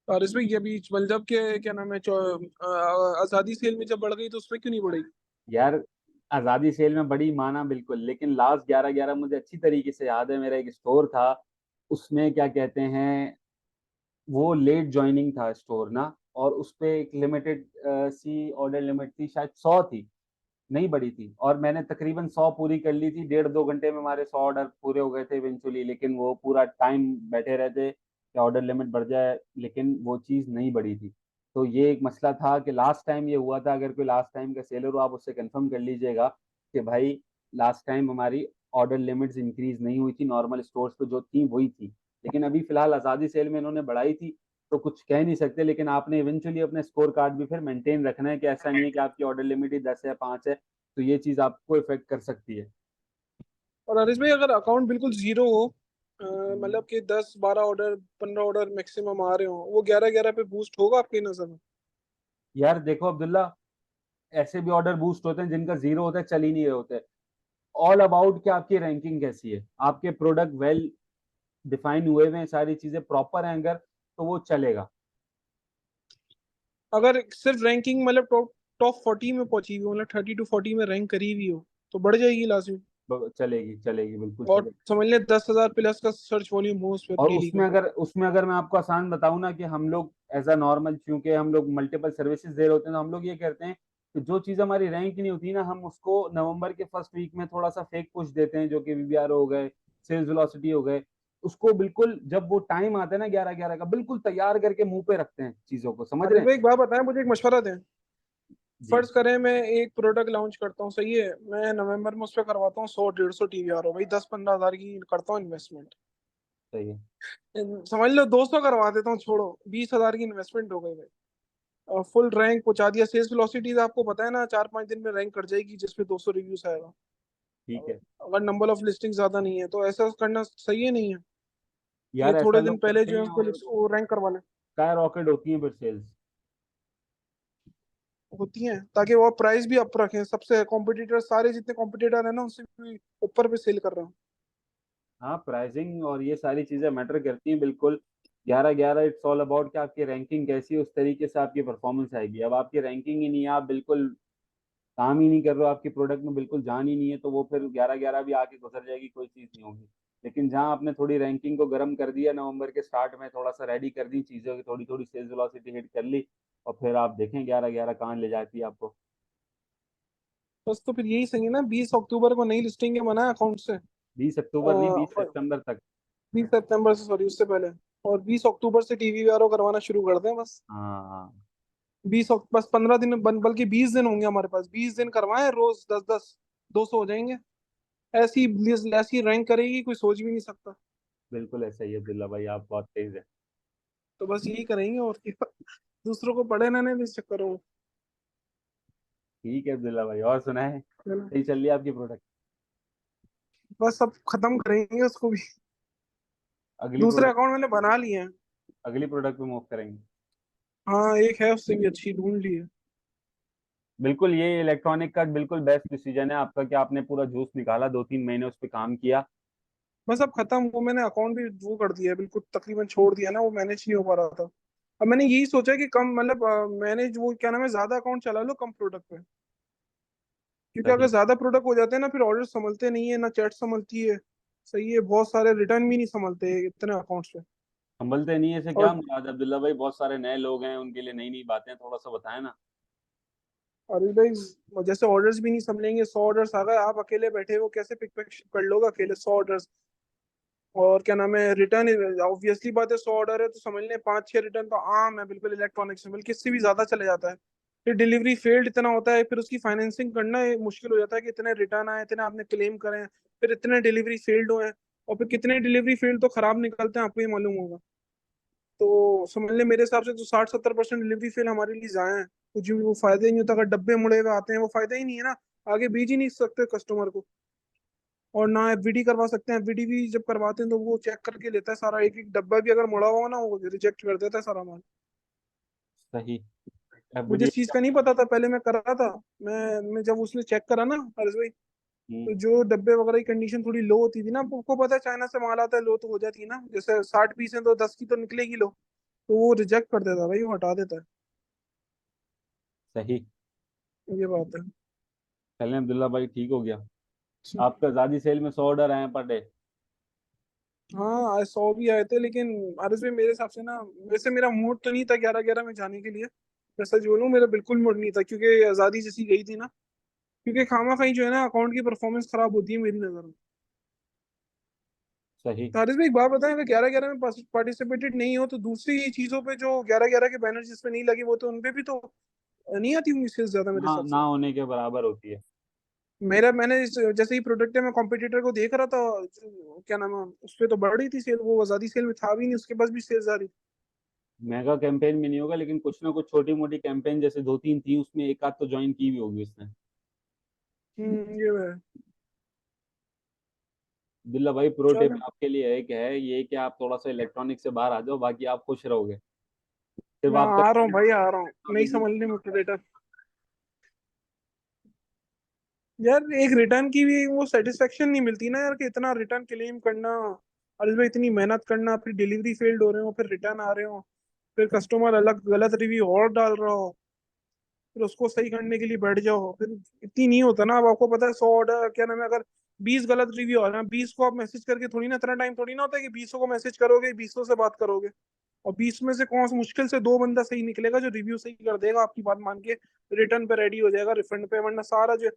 और इसमें ये बीच मतलब के क्या नाम है, आजादी सेल में जब बढ़ गई तो उसमें क्यों नहीं बढ़ी? यार आजादी सेल में बड़ी माना बिल्कुल, लेकिन लास्ट 11-11 मुझे अच्छी तरीके से याद है, मेरा एक स्टोर था, उसमें क्या कहते हैं, वो लेट ज्वाइनिंग था स्टोर ना, और उस पे एक लिमिटेड सी ऑर्डर लिमिट थी, शायद 100 थी, नहीं बढ़ी थी, और मैंने तकरीबन 100 पूरी कर ली थी, 1.5-2 घंटे में हमारे 100 ऑर्डर पूरे हो गए थे इवेंचुअली, लेकिन वो पूरा टाइम बैठे रहते कि ऑर्डर लिमिट बढ़ जाए, लेकिन वो चीज़ नहीं बढ़ी थी। तो ये एक मसला था कि लास्ट टाइम ये हुआ था, अगर कोई लास्ट टाइम का सेलर हो आप उससे कंफर्म कर लीजिएगा कि भाई लास्ट टाइम हमारी ऑर्डर लिमिट्स इंक्रीज नहीं हुई थी, नॉर्मल स्टोर्स पे जो थी वही थी, लेकिन अभी फिलहाल आज़ादी सेल में इन्होंने बढ़ाई थी, तो कुछ कह नहीं सकते, लेकिन आपने इवेंचुअली अपने स्कोर कार्ड भी फिर मेंटेन रखना है कि ऐसा नहीं है कि आपकी ऑर्डर लिमिट ही 10 है 5 है, तो ये चीज आपको इफेक्ट कर सकती है। और हरीश भाई अगर अकाउंट बिल्कुल जीरो हो, मतलब कि 10-12 ऑर्डर 15 ऑर्डर मैक्सिमम आ रहे हो, वो 11-11 पे बूस्ट होगा आपकी नजर में? यार देखो अब्दुल्ला, ऐसे भी ऑर्डर बूस्ट होते हैं जिनका जीरो होता है, चल ही नहीं रहे होते। ऑल अबाउट कि आपकी रैंकिंग कैसी है, आपके प्रोडक्ट वेल डिफाइन हुए हुए हैं, सारी चीजें प्रॉपर हैं अगर, तो वो चलेगा। अगर सिर्फ रैंकिंग मतलब टॉप टॉप 40 में पहुंची हुई हो, मतलब 30 to 40 में रैंक करी हुई हो, तो बढ़ जाएगी लाजमी। चलेगी चलेगी, बिल्कुल और चलेगी। समझ ले 10,000 प्लस का सर्च वॉल्यूम हो उस पर और डेली का। उसमें अगर मैं आपको आसान बताऊं ना, कि हम लोग एज अ नॉर्मल, क्योंकि हम लोग मल्टीपल सर्विसेज दे रहे होते हैं, तो हम लोग ये करते हैं कि जो चीज़ हमारी रैंक नहीं होती ना, हम उसको नवंबर के फर्स्ट वीक में थोड़ा सा फेक पुश देते हैं, जो कि वीबीआर हो गए, सेल्स वेलोसिटी हो गए, उसको बिल्कुल जब वो टाइम आता है ना 11-11 का, बिल्कुल तैयार करके मुंह पे रखते हैं चीज़ों को, समझ अरे रहे हैं। भाई एक बात बताएं, मुझे एक मशवरा दें। जी। फर्ज करें मैं एक प्रोडक्ट लॉन्च करता हूँ, सही है, मैं नवंबर में उस पर करवाता हूँ 100-150 टीवीआर हो भाई, 10-15 हज़ार की करता हूँ इन्वेस्टमेंट। सही है। समझ लो 200 करवा देता हूँ, छोड़ो 20,000 की इन्वेस्टमेंट हो गई भाई। फुल रैंक पहुंचा दिया, सेल्स वेलोसिटी आपको पता है ना, 4-5 दिन में रैंक कर जाएगी जिसपे 200 रिव्यूज आएगा। ठीक है। अगर नंबर ऑफ लिस्टिंग ज्यादा नहीं है तो ऐसा करना सही है, नहीं है? ये यार ऐसा थोड़े लोग दिन पहले करते जो है हैं, उसको और वो रैंक करवा लें। स्काई रॉकेट होती है फिर सेल्स। होती हैं ताकि वो प्राइस भी अप रखें, सबसे कॉम्पिटिटर सारे जितने कॉम्पिटिटर है ना उनसे भी ऊपर पे सेल कर रहे हैं। हाँ, प्राइसिंग और ये सारी चीजें मैटर करती हैं बिल्कुल। 11-11 इट्स ऑल अबाउट कि आपकी रैंकिंग कैसी है, उस तरीके से आपकी परफॉर्मेंस आएगी। अब आपकी रैंकिंग ही नहीं है, आप बिल्कुल काम ही नहीं कर रहे हो, आपकी प्रोडक्ट में बिल्कुल जान ही नहीं है, तो वो फिर 11-11 भी आके गुजर जाएगी, कोई चीज़ नहीं होगी। लेकिन जहाँ आपने थोड़ी रैंकिंग को गर्म कर दिया, नवंबर के स्टार्ट में थोड़ा सा रेडी कर दी चीज़ों की, थोड़ी थोड़ी सेल्स वेलोसिटी हिट कर ली, और फिर आप देखें 11-11 कहाँ ले जाती है आपको। बस तो फिर यही सही है ना, 20 अक्टूबर को नई लिस्टिंग है मना अकाउंट से। 20 अक्टूबर नहीं, 20 सितंबर तक। 20 सितंबर से, सॉरी, उससे पहले। और 20 अक्टूबर से टीवी आर ओ करवाना शुरू कर दें बस। हाँ। बस 15 दिन बल्कि 20 दिन होंगे हमारे पास, 20 दिन करवाएं रोज 10-10, 200 हो जाएंगे। ऐसी ऐसी रैंक करेगी कोई सोच भी नहीं सकता। बिल्कुल ऐसा ही है अब्दुल्ला भाई, आप बहुत तेज है। तो बस यही करेंगे और क्या। दूसरों को पढ़े ना नहीं इस चक्कर में। ठीक है अब्दुल्ला भाई, और सुनाए, है ना? सही चल रही है आपकी प्रोडक्ट? बस सब खत्म करेंगे उसको भी। अगली दूसरे प्रोडक्ट, अकाउंट मैंने बना लिए हैं। अगली प्रोडक्ट पे मूव करेंगे। हाँ एक है, उससे भी अच्छी ढूंढ ली है। बिल्कुल, ये इलेक्ट्रॉनिक का बिल्कुल बेस्ट डिसीजन है आपका, कि आपने पूरा जूस निकाला, 2-3 महीने उस पर काम किया। बस अब खत्म, वो मैंने अकाउंट भी वो कर दिया है, बिल्कुल तकरीबन छोड़ दिया ना, वो मैनेज नहीं हो पा रहा था। अब मैंने यही सोचा कि कम मतलब मैनेज वो क्या नाम है, ज्यादा अकाउंट चला लो कम प्रोडक्ट पे। क्योंकि अगर सही। ज्यादा प्रोडक्ट हो जाते हैं ना, फिर ऑर्डर संभलते नहीं है ना, चैट संभलती है। सही है, बहुत सारे रिटर्न भी नहीं संभलते इतने अकाउंट्स पे। संभलते नहीं है से क्या और मुराद है अब्दुल्ला भाई? बहुत सारे नए लोग हैं, उनके लिए नई नई बातें हैं, थोड़ा सा बताएं ना। अरे भाई जैसे ऑर्डर्स भी नहीं संभलेंगे, 100 ऑर्डर्स आ गए, आप अकेले बैठे हो कैसे पिक पैक कर लोगे अकेले 100 ऑर्डर्स? और क्या नाम है, रिटर्न ऑब्वियसली बात है, 100 ऑर्डर है तो समझ लें 5-6 रिटर्न तो आम है बिल्कुल इलेक्ट्रॉनिक्स में, बल्कि इससे भी ज्यादा चले जाता है। फिर डिलीवरी फेल्ड इतना होता है, फिर उसकी फाइनेंसिंग करना मुश्किल हो जाता है कि इतने रिटर्न आए, इतने आपने क्लेम करे, फिर इतने डिलीवरी फेल्ड हुए हैं, और फिर कितने डिलीवरी फेल्ड तो खराब निकलते हैं, आपको ही मालूम होगा। तो समझ ले मेरे हिसाब से तो 60-70% डिलीवरी फेल हमारे लिए जाए हैं। कुछ भी वो फायदा ही नहीं होता, अगर डब्बे मुड़े हुए आते हैं वो फायदा ही नहीं है ना। आगे भेज ही नहीं सकते कस्टमर को। और ना एफवीडी करवा सकते हैं, एफवीडी भी जब करवाते हैं तो वो चेक करके लेता है सारा, एक एक डब्बा भी अगर मुड़ा हुआ हो ना वो रिजेक्ट कर देता है सारा माल। सही। मुझे एफबीडी। इस चीज का नहीं पता था, पहले मैं कर रहा था। मैं जब उसने चेक करा ना हर्ष भाई, तो जो डब्बे वगैरह की कंडीशन थोड़ी लो होती थी ना, आपको पता है चाइना से माल आता है, लो तो हो जाती है ना, जैसे 60 पीस है तो 10 की तो निकलेगी लो। तो वो रिजेक्ट कर देता भाई, वो हटा देता है। सही। ये बात है। चलें अब्दुल्ला भाई, ठीक हो गया। अच्छा। आपका आज़ादी सेल में 100 ऑर्डर आए हैं पर डे। हाँ आज 100 भी आए थे, लेकिन आरएस भाई मेरे हिसाब से ना, वैसे मेरा मूड तो नहीं था 11-11 में जाने के लिए। मैं सच बोलूं, मेरा बिल्कुल मूड नहीं था, क्योंकि आज़ादी जैसी गई थी ना। क्योंकि खामा खाई जो है ना, अकाउंट की परफॉर्मेंस खराब होती है मेरी नज़र में। सही। तो हारिस भाई एक बात बताएं, अगर 11-11 में पार्टिसिपेटेड नहीं हो तो दूसरी चीजों पे जो 11-11 के बैनर जिसपे नहीं लगे, वो तो उनपे भी तो नहीं आती होंगी सेल्स ज्यादा मेरे ना हिसाब ना से। होने के बराबर होती है। जैसे ही प्रोडक्ट है, मैं कॉम्पिटिटर को देख रहा था, क्या नाम है, उस पे तो बढ़ रही थी सेल, वो आजादी सेल में था भी नहीं, उसके पास भी सेल्स आ रही थी। मेगा कैंपेन में नहीं होगा, लेकिन कुछ ना कुछ छोटी मोटी कैंपेन जैसे दो तीन थी, उसमें एक आध तो ज्वाइन की भी होगी उसने। ये है। दिल्ला भाई, प्रो टिप चलो। आपके लिए एक है ये कि आप थोड़ा सा इलेक्ट्रॉनिक से बाहर आ जाओ, बाकी आप खुश रहोगे। सिर्फ मैं आपका आ रहा हूँ भाई, आ रहा हूँ, नहीं टेक्नोलॉजी। समझ रही मोटिवेटर। यार एक रिटर्न की भी वो सेटिस्फेक्शन नहीं मिलती ना यार, कि इतना रिटर्न क्लेम करना, और इसमें इतनी मेहनत करना, फिर डिलीवरी फेल्ड हो रहे हो, फिर रिटर्न आ रहे हो, फिर कस्टमर अलग गलत रिव्यू और डाल रहा हो, फिर उसको सही करने के लिए बैठ जाओ, फिर इतनी नहीं होता ना। अब आपको पता है 100 ऑर्डर क्या नाम है, अगर 20 गलत रिव्यू आ रहे हैं, 20 को आप मैसेज करके थोड़ी ना, इतना टाइम थोड़ी ना होता है कि 20 को मैसेज करोगे, 20 से बात करोगे। और 20 में से कौन सा मुश्किल से दो बंदा सही निकलेगा जो रिव्यू सही कर देगा, आपकी बात मान के रिटर्न पे रेडी हो जाएगा, रिफंड पे, वरना सारा जो,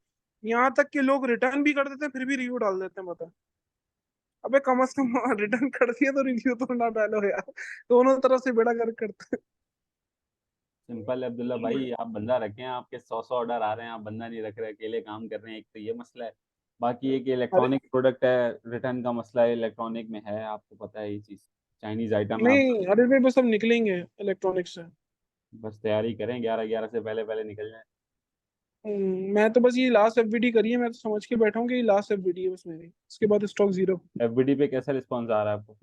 यहाँ तक कि लोग रिटर्न भी कर देते हैं फिर भी रिव्यू डाल देते हैं, बता। अबे कम से कम रिटर्न कर दिया तो रिव्यू तो ना डालो यार, दोनों तरफ से बेड़ा गर्क करते सिंपल है अब्दुल्ला हैं। भाई, आप बंदा रखें, आपके 100 ऑर्डर आ रहे हैं, आप बंदा नहीं रख रहे, अकेले काम कर रहे हैं, एक तो ये मसला है। बाकी एक अरे इलेक्ट्रॉनिक प्रोडक्ट है, रिटर्न का मसला है, इलेक्ट्रॉनिक में है, आपको पता है ये चीज़। चाइनीज आइटम आप नहीं, अरे भाई बस अब निकलेंगे इलेक्ट्रॉनिक्स से। बस तैयारी करें, 11-11 से पहले पहले निकल जाए। मैं तो बस ये लास्ट एफबीडी करी है, मैं तो समझ के बैठा हूँ कि ये लास्ट एफबीडी है बस मेरी, उसके बाद स्टॉक जीरो। एफबीडी पे कैसा रिस्पॉन्स आ रहा है आपको?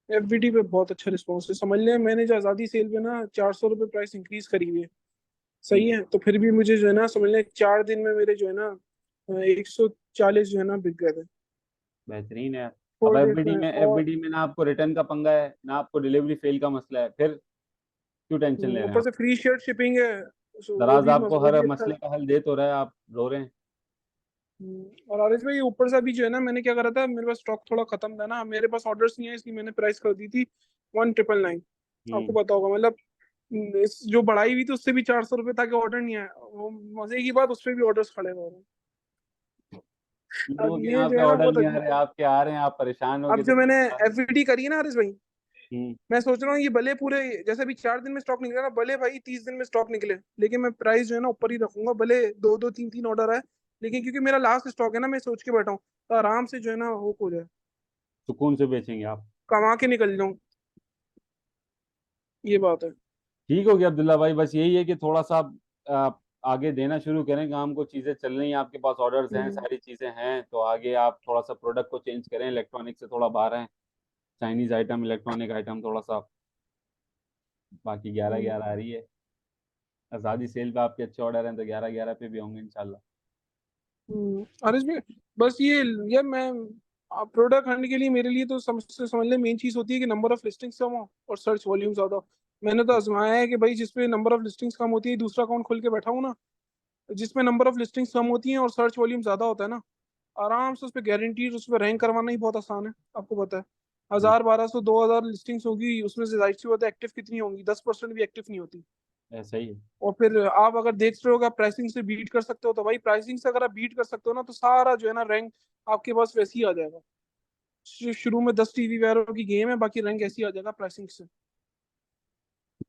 एफबीडी पे बहुत अच्छा रिस्पॉन्स है, समझ लिया मैंने, जो आज़ादी सेल पे ना 400 रुपये प्राइस इंक्रीज करी हुई है। सही ठीक। है, तो फिर भी मुझे जो है ना, समझ लें 4 दिन में मेरे जो है ना 140 जो है ना बिक गए थे। बेहतरीन है। अब 4 डेज एफबीडी में। में और एफबीडी में ना आपको रिटर्न का पंगा है, ना आपको डिलीवरी फेल का मसला है, फिर क्यों टेंशन ले रहे हैं ऊपर आप? से फ्री शेयर शिपिंग है, so दराज आपको वो हर भी अच्छा है। मसले का हल दे तो रहा है, आप रो रहे हैं। और आरिस भाई ऊपर से अभी जो है ना, मैंने क्या करा था, मेरे पास स्टॉक थोड़ा खत्म था ना, मेरे पास ऑर्डर्स नहीं है, इसलिए मैंने प्राइस कर दी थी 1999। आपको हम्म। पता होगा मतलब, इस जो बढ़ाई हुई थी उससे भी 400 रुपये ताकि ऑर्डर नहीं आया, वो मजे की बात, उस पर भी ऑर्डर्स खड़े हो रहे हैं। अब लोगों के ये यहाँ जो पे है ना ऑर्डर बहुत नहीं आ अजीब रहे, है। आपके आ रहे हैं, आप परेशान हो अब गए तो जो मैंने फिर। एफवीडी करी है ना हरीश भाई, हम्म। मैं सोच रहा हूँ ये भले पूरे, जैसे अभी 4 दिन में स्टॉक निकलेगा, भले भाई 30 दिन में स्टॉक निकले, लेकिन मैं प्राइस जो है ना ऊपर ही रखूंगा, भले दो दो तीन तीन ऑर्डर आए, लेकिन क्योंकि मेरा लास्ट स्टॉक है ना, मैं सोच के बैठा हूँ तो आराम से जो है ना वो हो जाए, सुकून से बेचेंगे आप। कमा के निकल जाऊं। ये बात है। ठीक हो गया अब्दुल्ला भाई, बस यही है कि थोड़ा सा आप आगे देना शुरू करें काम को, चीज़ें चल रही हैं, आपके पास ऑर्डर्स हैं, हम्म, सारी चीज़ें हैं, तो आगे आप थोड़ा सा प्रोडक्ट को चेंज करें, इलेक्ट्रॉनिक से थोड़ा बाहर हैं। चाइनीज आइटम, इलेक्ट्रॉनिक आइटम थोड़ा सा। बाकी 11-11 आ हम्म, रही है। आज़ादी सेल पे आपके अच्छे ऑर्डर हैं तो 11-11 पे भी होंगे इंशाल्लाह। हरीश भाई बस ये मैं प्रोडक्ट खरीदने के लिए, मेरे लिए तो समझ ले मेन चीज होती है कि नंबर ऑफ लिस्टिंग्स कम हो और सर्च वॉल्यूम ज्यादा हो। मैंने तो आजमाया है कि भाई जिसपे नंबर ऑफ लिस्टिंग्स कम होती है, दूसरा अकाउंट खोल के बैठा हूँ ना, जिसमें नंबर ऑफ लिस्टिंग्स कम होती हैं और सर्च वॉल्यूम ज्यादा होता है ना, आराम से उस पर गारंटीड उस पर रैंक करवाना ही बहुत आसान है। आपको पता है, बिल्कुल 1000 1200 2000 लिस्टिंग्स होगी, उसमें से जाहिर सी बात है एक्टिव कितनी होंगी, 10% भी एक्टिव नहीं होती। ऐसा ही है। और फिर आप अगर देख रहे हो कि आप प्राइसिंग से बीट कर सकते हो, तो भाई प्राइसिंग से अगर आप बीट कर सकते हो ना, तो सारा जो है ना रैंक आपके पास वैसे ही आ जाएगा। शुरू में 10 टीवी वगैरह की गेम है, बाकी रैंक ऐसे ही आ जाएगा प्राइसिंग से।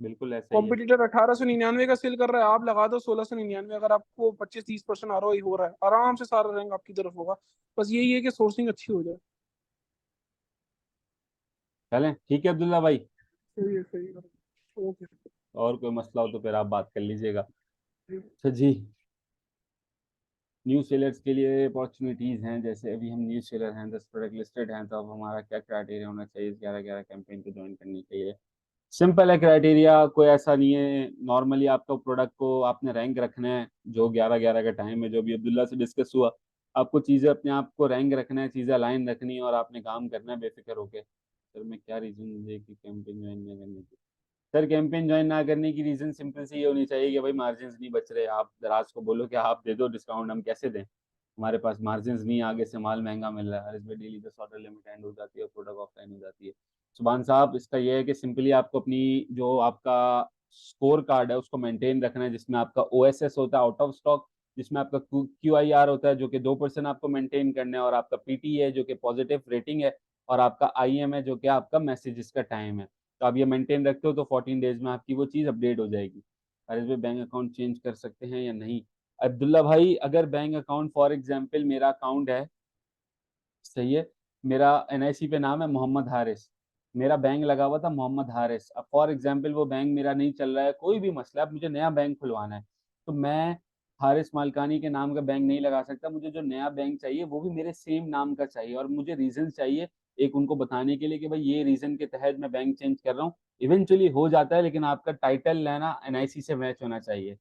बिल्कुल ऐसा ही है। कॉम्पिटिटर 1899 का सेल कर रहा है, आप लगा दो 1699, अगर आपको 25-30% आर हो रहा है, आराम से सारा रैंक आपकी तरफ होगा। बस यही है कि सोर्सिंग अच्छी हो जाए। चलें, ठीक है अब्दुल्ला भाई। सही है, सही है। ओके। और कोई मसला हो तो फिर आप बात कर लीजिएगा। अच्छा जी। न्यू सेलर्स के लिए अपॉर्चुनिटीज़ हैं, जैसे अभी हम न्यू सेलर हैं, 10 प्रोडक्ट लिस्टेड हैं, तो अब हमारा क्या क्राइटेरिया होना चाहिए इस 11-11 कैंपेन को ज्वाइन करने के लिए? सिंपल है क्राइटेरिया, कोई ऐसा नहीं है। नॉर्मली आपका प्रोडक्ट को आपने रैंक रखना है, जो 11-11 का टाइम है, जो भी अब्दुल्ला से डिस्कस हुआ, आपको चीज़ें अपने आप को रैंक रखना है, चीज़ें अलाइन रखनी है, और आपने काम करना है बेफिक्र होके। सर मैं क्या रीज़न मुझे कि कैंपेन ज्वाइन नहीं करने की? सर कैंपेन ज्वाइन ना करने की रीज़न सिंपल सी ये होनी चाहिए कि भाई मार्जिन नहीं बच रहे। आप दराज को बोलो कि आप दे दो डिस्काउंट, हम कैसे दें, हमारे पास मार्जिन नहीं, आगे से माल महंगा मिल रहा है, हर इस डेली 10 ऑर्डर लिमिट एंड हो जाती है और प्रोडक्ट ऑफलाइन हो जाती है। सुभान साहब, इसका यह है कि सिंपली आपको अपनी जो आपका स्कोर कार्ड है उसको मेंटेन रखना है, जिसमें आपका ओएसएस होता है, आउट ऑफ स्टॉक, जिसमें आपका क्यूआईआर होता है जो कि 2% आपको मेंटेन करना है, और आपका पीटी है जो कि पॉजिटिव रेटिंग है, और आपका आईएम है जो कि आपका मैसेजेस का टाइम है। तो आप ये मेंटेन रखते हो तो 14 डेज में आपकी वो चीज़ अपडेट हो जाएगी। अरे इसमें बैंक अकाउंट चेंज कर सकते हैं या नहीं? अब्दुल्ला भाई, अगर बैंक अकाउंट फॉर एग्जांपल मेरा अकाउंट है, सही है, मेरा एनआईसी पे नाम है मोहम्मद हारिस, मेरा बैंक लगा हुआ था मोहम्मद हारिस, अब फॉर एग्जांपल वो बैंक मेरा नहीं चल रहा है, कोई भी मसला है, अब मुझे नया बैंक खुलवाना है, तो मैं हारिस मालकानी के नाम का बैंक नहीं लगा सकता। मुझे जो नया बैंक चाहिए वो भी मेरे सेम नाम का चाहिए, और मुझे रीजन चाहिए एक उनको बताने के लिए कि भाई ये रीजन के तहत मैं बैंक चेंज कर रहा हूँ। इवेंचुअली हो जाता है, लेकिन आपका टाइटल लेना एनआईसी से मैच होना चाहिए।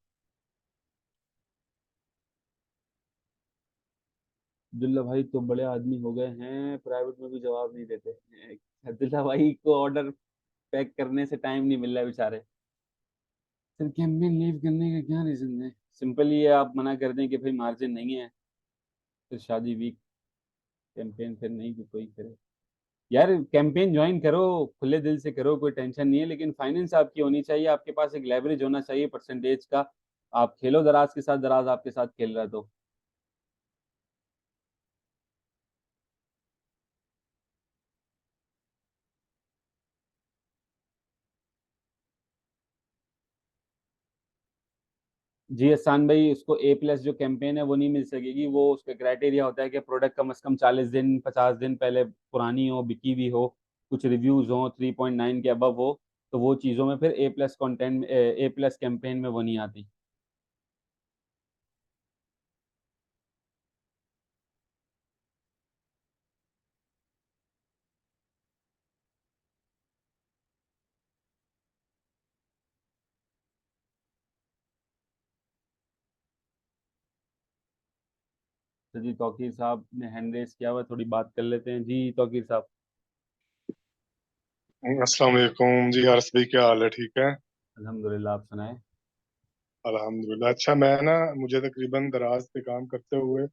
अब्दुल्ला भाई तो बड़े आदमी हो गए हैं, प्राइवेट में भी जवाब नहीं देते हैं। अब्दुल्ला भाई को ऑर्डर पैक करने से टाइम नहीं मिल रहा है बेचारे। फिर कैंपेन लीव करने का क्या रीजन है? सिंपल ही है, आप मना कर दें कि भाई मार्जिन नहीं है, फिर शादी वीक, कैंपेन फिर नहीं कि कोई करे। यार कैंपेन ज्वाइन करो, खुले दिल से करो, कोई टेंशन नहीं है, लेकिन फाइनेंस आपकी होनी चाहिए, आपके पास एक लेवरेज होना चाहिए परसेंटेज का। आप खेलो दराज के साथ, दराज आपके साथ खेल रहा है तो। जी एहसान भाई, उसको ए प्लस जो कैंपेन है वो नहीं मिल सकेगी। वो उसका क्राइटेरिया होता है कि प्रोडक्ट कम से कम 40 दिन 50 दिन पहले पुरानी हो, बिकी हुई हो, कुछ रिव्यूज हो, 3.9 के अबव हो, तो वो चीज़ों में फिर ए प्लस कॉन्टेंट, ए प्लस कैंपेन में वो नहीं आती। तो जी तौकीर साहब ने हैंड रेस किया हुआ है, थोड़ी बात कर लेते हैं जी तौकीर साहब। अस्सलाम वालेकुम जी, हर्ष भाई क्या हाल है? ठीक है। अल्हम्दुलिल्लाह, आप सुनाए। अल्हम्दुलिल्लाह। अच्छा, मैं ना, मुझे तकरीबन दराज पे काम करते हुए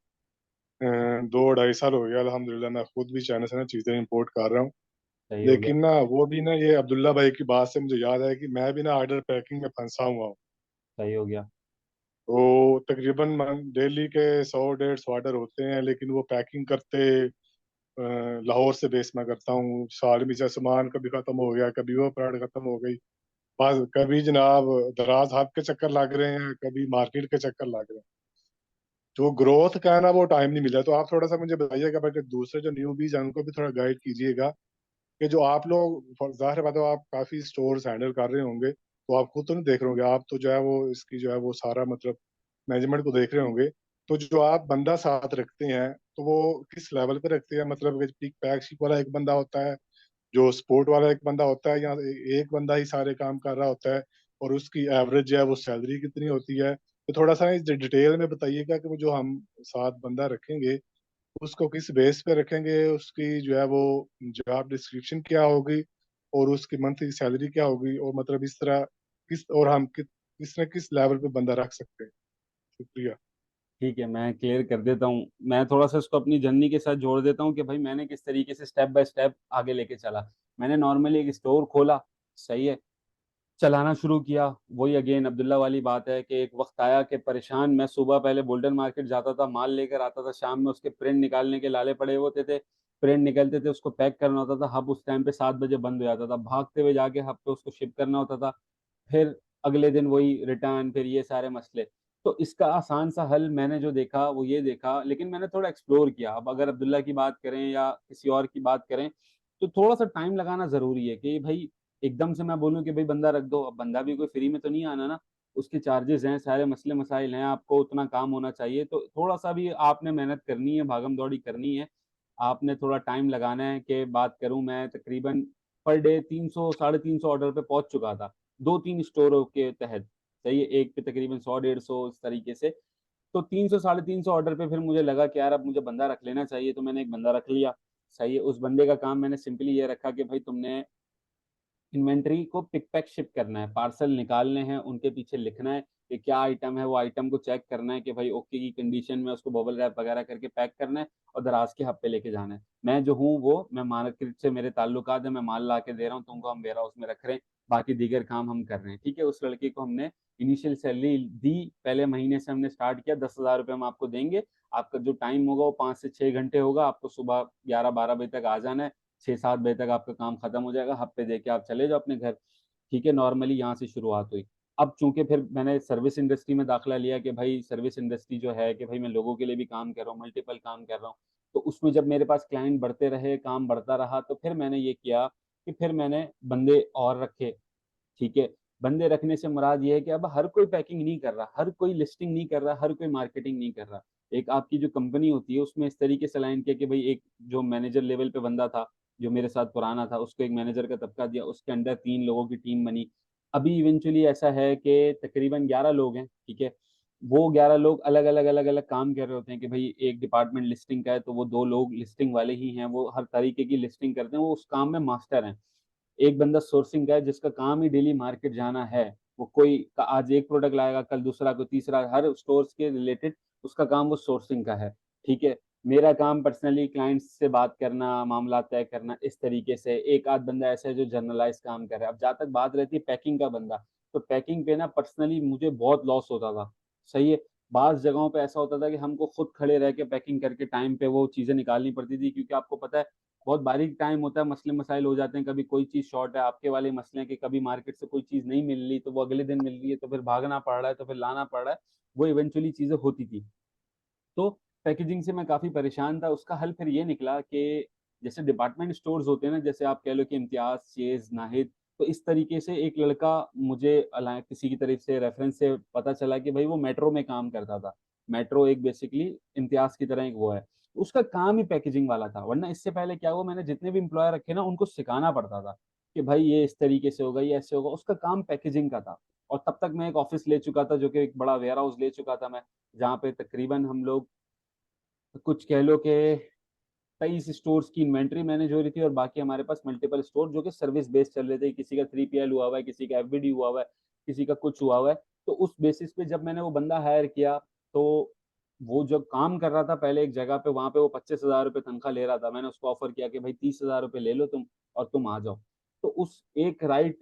2 ढाई साल हो गया। अल्हम्दुलिल्लाह मैं खुद भी चाइना से ना चीज़ें इंपोर्ट कर रहा हूँ। सही हो गया। लेकिन ना वो भी ना, ये अब्दुल्ला भाई की बात से मुझे याद है कि मैं भी ना ऑर्डर पैकिंग में फंसा हुआ हूँ। सही हो गया। तो तकरीबन डेली के 100 150 ऑर्डर होते हैं, लेकिन वो पैकिंग करते लाहौर से बेस मैं करता हूँ। साल में जैसे सामान कभी खत्म हो गया, कभी वो प्रोडक्ट खत्म हो गई, बस कभी जनाब दराज हाथ के चक्कर लग रहे हैं, कभी मार्केट के चक्कर लग रहे हैं। जो ग्रोथ का है ना, वो टाइम नहीं मिला। तो आप थोड़ा सा मुझे बताइएगा, बल्कि दूसरे जो न्यू बीज हैं उनको भी थोड़ा गाइड कीजिएगा कि जो आप लोग, जाहिर बात है आप काफी स्टोर्स हैंडल कर रहे होंगे, तो आप खुद तो नहीं देख रहे होंगे, आप तो जो है वो इसकी जो है वो सारा मतलब मैनेजमेंट को देख रहे होंगे। तो जो आप बंदा साथ रखते हैं, तो वो किस लेवल पे रखते हैं? मतलब पिक पैक शिप वाला एक बंदा होता है, जो स्पोर्ट वाला एक बंदा होता है, या एक बंदा ही सारे काम कर रहा होता है? और उसकी एवरेज जो है वो सैलरी कितनी होती है? तो थोड़ा सा इस डिटेल में बताइएगा कि वो जो हम साथ बंदा रखेंगे उसको किस बेस पे रखेंगे, उसकी जो है वो जॉब डिस्क्रिप्शन क्या होगी, और उसकी मंथली सैलरी क्या होगी, और मतलब इस तरह किस, और हम किस न किस लेवल पे बंदा रख सकते हैं। शुक्रिया। ठीक है, मैं क्लियर कर देता हूँ। मैं थोड़ा सा इसको अपनी जर्नी के साथ जोड़ देता हूँ कि भाई मैंने किस तरीके से स्टेप बाय स्टेप आगे लेके चला। मैंने नॉर्मली एक स्टोर खोला, सही है, चलाना शुरू किया। वही अगेन अब्दुल्ला वाली बात है कि एक वक्त आया कि परेशान, मैं सुबह पहले बोल्डन मार्केट जाता था, माल लेकर आता था, शाम में उसके प्रिंट निकालने के लाले पड़े होते थे, प्रिंट निकलते थे, उसको पैक करना होता था, हब उस टाइम पे 7 बजे बंद हो जाता था, भागते हुए जाके हब पे उसको शिप करना होता था, फिर अगले दिन वही रिटर्न, फिर ये सारे मसले। तो इसका आसान सा हल मैंने जो देखा वो ये देखा, लेकिन मैंने थोड़ा एक्सप्लोर किया। अब अगर अब्दुल्ला की बात करें या किसी और की बात करें, तो थोड़ा सा टाइम लगाना जरूरी है कि भाई एकदम से मैं बोलूँ कि भाई बंदा रख दो, अब बंदा भी कोई फ्री में तो नहीं आना ना, उसके चार्जेस हैं, सारे मसले मसाइल हैं, आपको उतना काम होना चाहिए, तो थोड़ा सा भी आपने मेहनत करनी है, भागम दौड़ी करनी है, आपने थोड़ा टाइम लगाना है। कि बात करूं मैं तकरीबन पर डे 300 350 ऑर्डर पे पहुंच चुका था 2-3 स्टोरों के तहत। सही है, एक पे तकरीबन 100-150 इस तरीके से। तो 300 350 ऑर्डर पे फिर मुझे लगा कि यार अब मुझे बंदा रख लेना चाहिए, तो मैंने एक बंदा रख लिया। सही है, उस बंदे का काम मैंने सिंपली ये रखा कि भाई तुमने इन्वेंट्री को पिक पैक शिप करना है, पार्सल निकालने हैं, उनके पीछे लिखना है कि क्या आइटम है, वो आइटम को चेक करना है कि भाई ओके की कंडीशन में, उसको बबल रैप वगैरह करके पैक करना है और दराज के हब पे लेके जाना है। मैं जो हूँ वो, मैं मार्केट से मेरे ताल्लुकात है, मैं माल ला के दे रहा हूँ तुमको, हम वेयर हाउस में रख रहे हैं, बाकी दीगर काम हम कर रहे हैं। ठीक है, उस लड़के को हमने इनिशियल सैलरी दी, पहले महीने से हमने स्टार्ट किया, 10,000 रुपये हम आपको देंगे, आपका जो टाइम होगा वो 5 से 6 घंटे होगा, आपको सुबह 11-12 बजे तक आ जाना है, 6-7 बजे तक आपका काम खत्म हो जाएगा, हफ्ते दे के आप चले जाओ अपने घर। ठीक है, नॉर्मली यहाँ से शुरुआत हुई। अब चूंकि फिर मैंने सर्विस इंडस्ट्री में दाखिला लिया कि भाई सर्विस इंडस्ट्री जो है कि भाई मैं लोगों के लिए भी काम कर रहा हूँ, मल्टीपल काम कर रहा हूँ, तो उसमें जब मेरे पास क्लाइंट बढ़ते रहे, काम बढ़ता रहा, तो फिर मैंने ये किया कि फिर मैंने बंदे और रखे। ठीक है, बंदे रखने से मुराद ये है कि अब हर कोई पैकिंग नहीं कर रहा, हर कोई लिस्टिंग नहीं कर रहा, हर कोई मार्केटिंग नहीं कर रहा। एक आपकी जो कंपनी होती है उसमें इस तरीके से लाइन किया कि भाई एक जो मैनेजर लेवल पे बंदा था, जो मेरे साथ पुराना था, उसको एक मैनेजर का तबका दिया, उसके अंडर 3 लोगों की टीम बनी। अभी इवेंचुअली ऐसा है कि तकरीबन 11 लोग हैं। ठीक है, वो 11 लोग अलग अलग काम कर रहे होते हैं कि भाई एक डिपार्टमेंट लिस्टिंग का है तो वो 2 लोग लिस्टिंग वाले ही हैं, वो हर तरीके की लिस्टिंग करते हैं, वो उस काम में मास्टर हैं। एक बंदा सोर्सिंग का है जिसका काम ही डेली मार्केट जाना है, वो कोई आज एक प्रोडक्ट लाएगा, कल दूसरा, को तीसरा, हर स्टोर्स के रिलेटेड उसका काम वो सोर्सिंग का है। ठीक है, मेरा काम पर्सनली क्लाइंट्स से बात करना, मामला तय करना, इस तरीके से। एक आध बंदा ऐसा है जो जर्नलाइज काम कर रहा है। अब जहाँ तक बात रहती है पैकिंग का बंदा, तो पैकिंग पे ना पर्सनली मुझे बहुत लॉस होता था। सही है, बाज़ जगहों पे ऐसा होता था कि हमको खुद खड़े रह के पैकिंग करके टाइम पे वो चीज़ें निकालनी पड़ती थी, क्योंकि आपको पता है बहुत बारीक टाइम होता है, मसले मसाइल हो जाते हैं, कभी कोई चीज़ शॉर्ट है, आपके वाले मसले हैं कि कभी मार्केट से कोई चीज़ नहीं मिल रही तो वो अगले दिन मिल रही है, तो फिर भागना पड़ रहा है, तो फिर लाना पड़ रहा है। वो इवेंचुअली चीज़ें होती थी। तो पैकेजिंग से मैं काफ़ी परेशान था। उसका हल फिर ये निकला कि जैसे डिपार्टमेंट स्टोर्स होते हैं ना, जैसे आप कह लो कि इम्तियाज़, चेज़, नाहिद, तो इस तरीके से एक लड़का मुझे किसी की तरफ से रेफरेंस से पता चला कि भाई वो मेट्रो में काम करता था। मेट्रो एक बेसिकली इम्तियाज़ की तरह एक वो है। उसका काम ही पैकेजिंग वाला था, वरना इससे पहले क्या हुआ, मैंने जितने भी एम्प्लॉयर रखे ना उनको सिखाना पड़ता था कि भाई ये इस तरीके से होगा, ये ऐसे होगा। उसका काम पैकेजिंग का था। और तब तक मैं एक ऑफिस ले चुका था, जो कि एक बड़ा वेयर हाउस ले चुका था मैं, जहाँ पे तकरीबन हम लोग कुछ कह लो कि 23 स्टोर्स की इन्वेंट्री मैनेज हो रही थी, और बाकी हमारे पास मल्टीपल स्टोर जो कि सर्विस बेस्ड चल रहे थे। किसी का 3PL हुआ हुआ है, किसी का FBD हुआ हुआ है, किसी का कुछ हुआ हुआ है। तो उस बेसिस पे जब मैंने वो बंदा हायर किया, तो वो जो काम कर रहा था पहले एक जगह पे, वहां पे वो 25,000 रुपये तनख्वाह ले रहा था। मैंने उसको ऑफर किया कि भाई 30,000 रुपये ले लो तुम और तुम आ जाओ। तो उस एक राइट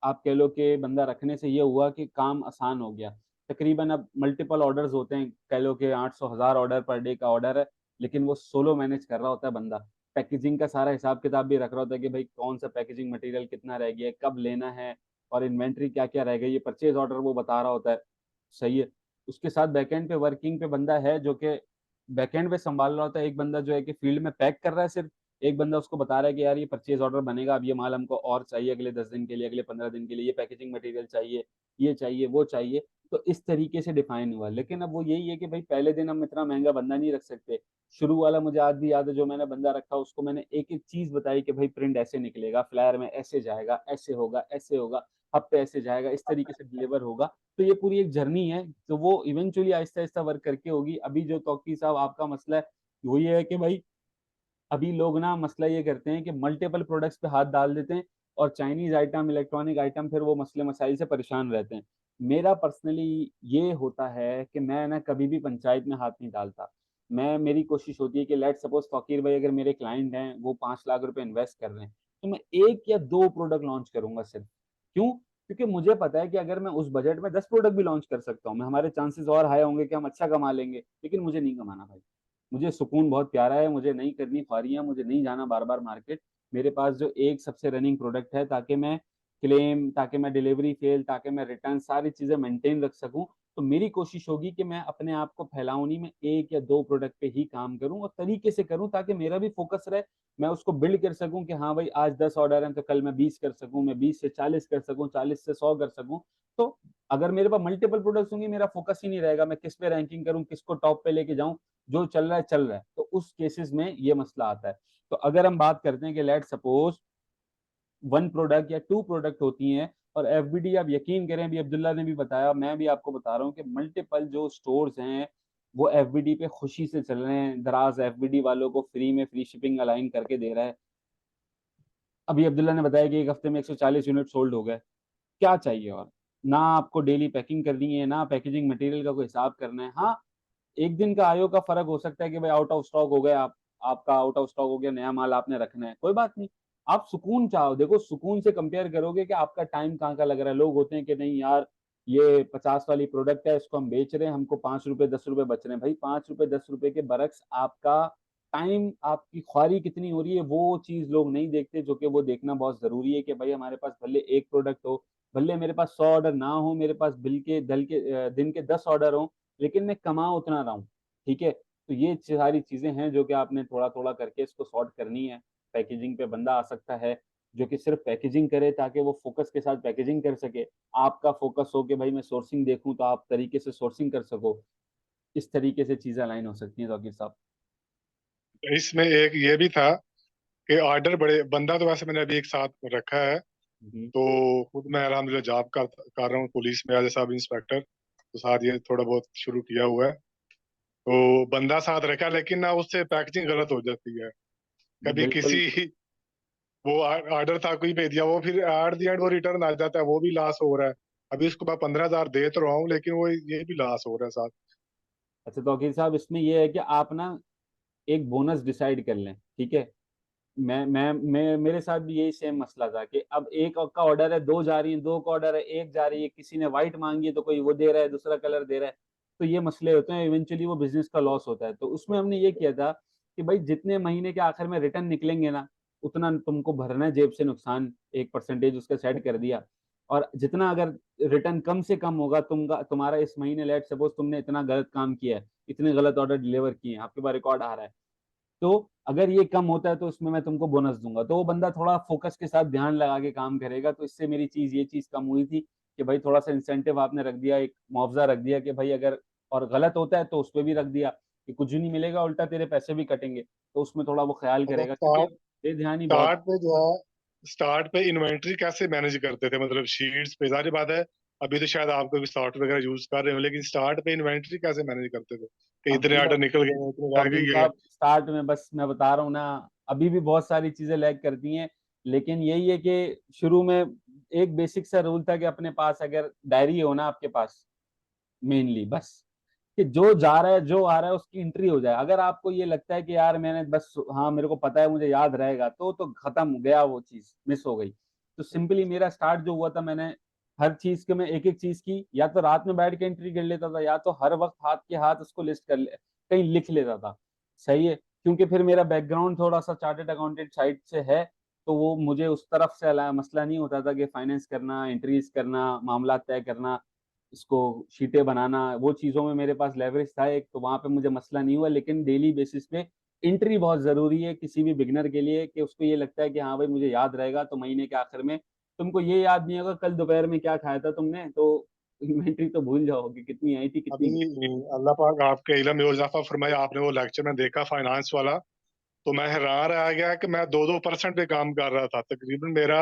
आप कह लो कि बंदा रखने से ये हुआ कि काम आसान हो गया। तकरीबन अब मल्टीपल ऑर्डर्स होते हैं, कह लो कि 800 1000 ऑर्डर पर डे का ऑर्डर है, लेकिन वो सोलो मैनेज कर रहा होता है बंदा। पैकेजिंग का सारा हिसाब किताब भी रख रहा होता है कि भाई कौन सा पैकेजिंग मटेरियल कितना रह गया है, कब लेना है, और इन्वेंट्री क्या क्या रह गई, ये परचेज ऑर्डर वो बता रहा होता है। सही है, उसके साथ बैकएंड पे वर्किंग पे बंदा है जो कि बैकएंड पे संभाल रहा होता है। एक बंदा जो है कि फील्ड में पैक कर रहा है सिर्फ, एक बंदा उसको बता रहा है कि यार ये परचेज ऑर्डर बनेगा, अब ये माल हमको और चाहिए अगले 10 दिन के लिए, अगले 15 दिन के लिए, ये पैकेजिंग मटेरियल चाहिए, ये चाहिए, वो चाहिए। तो इस तरीके से डिफाइन हुआ। लेकिन अब वो यही है कि भाई पहले दिन हम इतना महंगा बंदा नहीं रख सकते। शुरू वाला मुझे आज भी याद है, जो मैंने बंदा रखा उसको मैंने एक एक चीज बताई कि भाई प्रिंट ऐसे निकलेगा, फ्लायर में ऐसे जाएगा, ऐसे होगा, ऐसे होगा, हफ्ते ऐसे जाएगा, इस तरीके से डिलीवर होगा। तो ये पूरी एक जर्नी है, तो वो इवेंचुअली आहिस्ता आहिस्ता वर्क करके होगी। अभी जो तौकी साहब आपका मसला है वो ये है कि भाई अभी लोग ना मसला ये करते हैं कि मल्टीपल प्रोडक्ट्स पे हाथ डाल देते हैं, और चाइनीज आइटम, इलेक्ट्रॉनिक आइटम, फिर वो मसले मसाइल से परेशान रहते हैं। मेरा पर्सनली ये होता है कि मैं ना कभी भी पंचायत में हाथ नहीं डालता। मेरी कोशिश होती है कि लेट सपोज फकीर भाई अगर मेरे क्लाइंट हैं, वो 5 लाख रुपए इन्वेस्ट कर रहे हैं, तो मैं 1 या 2 प्रोडक्ट लॉन्च करूंगा सिर्फ। क्यों? क्योंकि मुझे पता है कि अगर मैं उस बजट में 10 प्रोडक्ट भी लॉन्च कर सकता हूँ, मैं हमारे चांसेस और हाई होंगे कि हम अच्छा कमा लेंगे। लेकिन मुझे नहीं कमाना भाई, मुझे सुकून बहुत प्यारा है, मुझे नहीं करनी ख्वारियाँ, मुझे नहीं जाना बार बार मार्केट। मेरे पास जो एक सबसे रनिंग प्रोडक्ट है, ताकि मैं क्लेम, ताकि मैं डिलीवरी फेल, ताकि मैं रिटर्न, सारी चीज़ें मेंटेन रख सकूं। तो मेरी कोशिश होगी कि मैं अपने आप को फैलाऊं नहीं, मैं 1 या 2 प्रोडक्ट पे ही काम करूं और तरीके से करूं, ताकि मेरा भी फोकस रहे। मैं उसको बिल्ड कर सकूं कि हाँ भाई आज 10 ऑर्डर हैं तो कल मैं 20 कर सकूं, मैं 20 से 40 कर सकूं, 40 से 100 कर सकूं। तो अगर मेरे पास मल्टीपल प्रोडक्ट्स होंगे, मेरा फोकस ही नहीं रहेगा मैं किस पे रैंकिंग करूं, किसको टॉप पे लेके जाऊं। जो चल रहा है चल रहा है। तो उस केसेस में ये मसला आता है। तो अगर हम बात करते हैं कि लेट सपोज वन प्रोडक्ट या टू प्रोडक्ट होती हैं। और एफबीडी आप यकीन करें, अभी अब्दुल्ला ने भी बताया, मैं भी आपको बता रहा हूँ कि मल्टीपल जो स्टोर्स हैं वो एफबीडी पे खुशी से चल रहे हैं। दराज एफबीडी वालों को फ्री में फ्री शिपिंग अलाइन करके दे रहा है। अभी अब्दुल्ला ने बताया कि एक हफ्ते में 140 यूनिट सोल्ड हो गए। क्या चाहिए और? ना आपको डेली पैकिंग करनी है, ना पैकेजिंग मटेरियल का कोई हिसाब करना है। हाँ, एक दिन का आयो का फर्क हो सकता है कि भाई आउट ऑफ स्टॉक हो गया, आपका आउट ऑफ स्टॉक हो गया, नया माल आपने रखना है, कोई बात नहीं। आप सुकून चाहो, देखो सुकून से कंपेयर करोगे कि आपका टाइम कहाँ का लग रहा है। लोग होते हैं कि नहीं यार, ये 50 वाली प्रोडक्ट है, इसको हम बेच रहे हैं, हमको 5 रुपए 10 रुपए बच रहे हैं। भाई 5 रुपए 10 रुपए के बरक्स आपका टाइम, आपकी ख्वारी कितनी हो रही है, वो चीज लोग नहीं देखते। जो कि वो देखना बहुत जरूरी है कि भाई हमारे पास भले एक प्रोडक्ट हो, भले मेरे पास 100 ऑर्डर ना हो, मेरे पास बिल के दल के दिन के 10 ऑर्डर हो, लेकिन मैं कमा उतना रहा हूँ। ठीक है, तो ये सारी चीजें हैं जो कि आपने थोड़ा थोड़ा करके इसको सॉर्ट करनी है। पैकेजिंग पे बंदा आ सकता है जो कि सिर्फ पैकेजिंग करे, ताकि वो फोकस के साथ पैकेजिंग कर सके। आपका फोकस हो कि भाई मैं सोर्सिंग देखूं, तो आप तरीके से सोर्सिंग कर सको। इस तरीके से चीजें अलाइन हो सकती हैं जाकिर साहब। इसमें एक ये भी था कि ऑर्डर बड़े, बंदा तो वैसे मैंने अभी एक साथ रखा है, हम्म, तो खुद मैं अल्हम्दुलिल्लाह जॉब कर रहा हूँ पुलिस में एज ए सब इंस्पेक्टर, तो साथ ये थोड़ा बहुत शुरू किया हुआ है। तो बंदा साथ रखा, लेकिन ना उससे पैकेजिंग गलत हो जाती है कभी बिल्कुल। किसी, वो ऑर्डर था कोई भेज दिया, वो फिर एट द एंड वो रिटर्न आ जाता है, वो भी लॉस हो रहा है। अभी उसको मैं 15,000 दे तो रहा हूँ, लेकिन वो ये भी लॉस हो रहा है साथ। अच्छा तो वकील साहब, इसमें यह है कि आप ना एक बोनस डिसाइड कर लें, ठीक है। मैं मेरे साथ भी यही सेम मसला था कि अब एक का ऑर्डर है, दो जा रही है, दो का ऑर्डर है, एक जा रही है, किसी ने व्हाइट मांगी है तो कोई वो दे रहा है, दूसरा कलर दे रहा है। तो ये मसले होते हैं, इवेंचुअली वो बिजनेस का लॉस होता है। तो उसमें हमने ये किया था कि भाई जितने महीने के आखिर में रिटर्न निकलेंगे ना, उतना तुमको भरना है जेब से नुकसान, एक परसेंटेज उसका सेट कर दिया। और जितना अगर रिटर्न कम से कम होगा, तुम्हारा इस महीने लेट सपोज तुमने इतना गलत काम किया है, इतने गलत ऑर्डर डिलीवर किए हैं, आपके पास रिकॉर्ड आ रहा है, तो अगर ये कम होता है तो उसमें मैं तुमको बोनस दूंगा। तो वो बंदा थोड़ा फोकस के साथ ध्यान लगा के काम करेगा। तो इससे मेरी ये चीज कम हुई थी कि भाई थोड़ा सा इंसेंटिव आपने रख दिया, एक मुआवजा रख दिया कि भाई अगर और गलत होता है तो उस पर भी रख दिया कि कुछ नहीं मिलेगा, उल्टा तेरे पैसे भी कटेंगे। तो उसमें थोड़ा वो ख्याल मतलब करेगा, क्योंकि बेध्यानी बहुत। स्टार्ट पे जो है, स्टार्ट पे इन्वेंट्री कैसे मैनेज करते थे, मतलब शीट्स पे, जारी बात है अभी तो शायद आपको भी सॉफ्टवेयर वगैरह यूज कर रहे हो, लेकिन स्टार्ट पे इन्वेंट्री कैसे मैनेज करते थे कि अब इतने देखो ऑर्डर निकल गए, इतने रह तौकीर गए? साहब, स्टार्ट में बस मैं बता रहा हूँ ना, अभी भी बहुत सारी चीजें लैग करती हैं। लेकिन यही है कि शुरू में एक बेसिक सा रूल था कि अपने पास अगर डायरी हो ना आपके पास, मेनली बस, कि जो जा रहा है जो आ रहा है उसकी एंट्री हो जाए। अगर आपको ये लगता है कि यार मैंने बस, हाँ मेरे को पता है, मुझे याद रहेगा, तो खत्म हो गया, वो चीज मिस हो गई। तो सिंपली मेरा स्टार्ट जो हुआ था, मैंने हर चीज के, मैं एक एक चीज की या तो रात में बैठ के एंट्री कर लेता था, या तो हर वक्त हाथ के हाथ उसको लिस्ट कर ले, कहीं लिख लेता था। सही है, क्योंकि फिर मेरा बैकग्राउंड थोड़ा सा चार्टेड अकाउंटेंट साइड से है, तो वो मुझे उस तरफ से मसला नहीं होता था कि फाइनेंस करना, एंट्रीज करना, मामला तय करना, इसको शीटें बनाना, वो चीज़ों में मेरे पास लेवरेज था एक, तो वहां पे मुझे मसला नहीं हुआ। लेकिन डेली बेसिस पे एंट्री बहुत ज़रूरी है किसी भी बिगनर के लिए, कि उसको ये लगता है कि हाँ भाई मुझे याद रहेगा। तो महीने के आखिर में तुमको ये याद नहीं होगा कल दोपहर में क्या खाया था तुमने, तो इन्वेंट्री तो भूल जाओगे कितनी आई थी कितनी अभी गई। अल्लाह पाक आपके इल्म में इजाफा फरमाए, आपने वो लेक्चर में देखा फाइनेंस वाला, तो मैं हैरान रह गया कि मैं 2-2% पे काम कर रहा था। तकरीबन मेरा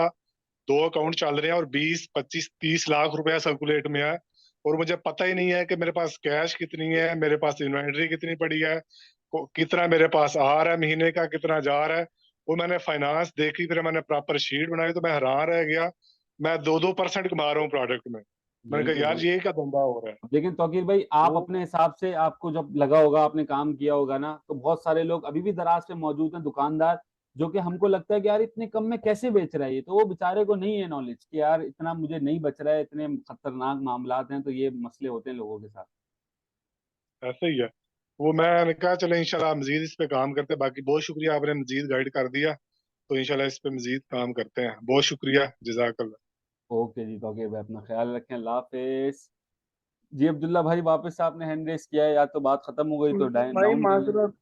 2 अकाउंट चल रहे हैं और 20-25-30 लाख रुपया सर्कुलेट में है, और मुझे पता ही नहीं है कि मेरे पास कैश कितनी है, मेरे पास इन्वेंट्री कितनी पड़ी है, कितना मेरे पास आ रहा है महीने का, कितना जा रहा है। वो मैंने फाइनेंस देखी, फिर मैंने प्रॉपर शीट बनाई, तो मैं हैरान रह गया। मैं 2-2% कमा रहा हूँ प्रोडक्ट में। मैंने कहा बिल्कुल यार बिल्कुल। ये क्या धंधा हो रहा है। लेकिन तौकीर भाई, आप तो अपने हिसाब से, आपको जब लगा होगा, आपने काम किया होगा ना, तो बहुत सारे लोग अभी भी दराज पे मौजूद हैं, दुकानदार, जो कि हमको लगता है कि यार इतने कम में कैसे बेच रहा है ये, तो वो बेचारे को नहीं है नॉलेज कि यार इतना मुझे नहीं बच रहा है, इतने खतरनाक मामलात हैं। तो ये मसले होते हैं लोगों के साथ। ऐसे ही है। वो मैंने कहा चलो इंशाल्लाह मजीद इस पे काम करते हैं। बाकी बहुत शुक्रिया, आपने मजीद गाइड कर दिया, तो इंशाल्लाह इस पे मजीद काम करते हैं। बहुत शुक्रिया, जजाकल्लाह। ओके जी तौकीर भाई, अपना ख्याल रखें, अल्लाह हाफिज। जी अब्दुल्ला भाई, वापस आपने हैंड रेस किया है, या तो बात खत्म हो गई तो भाई डाउन कर लें। माजरत,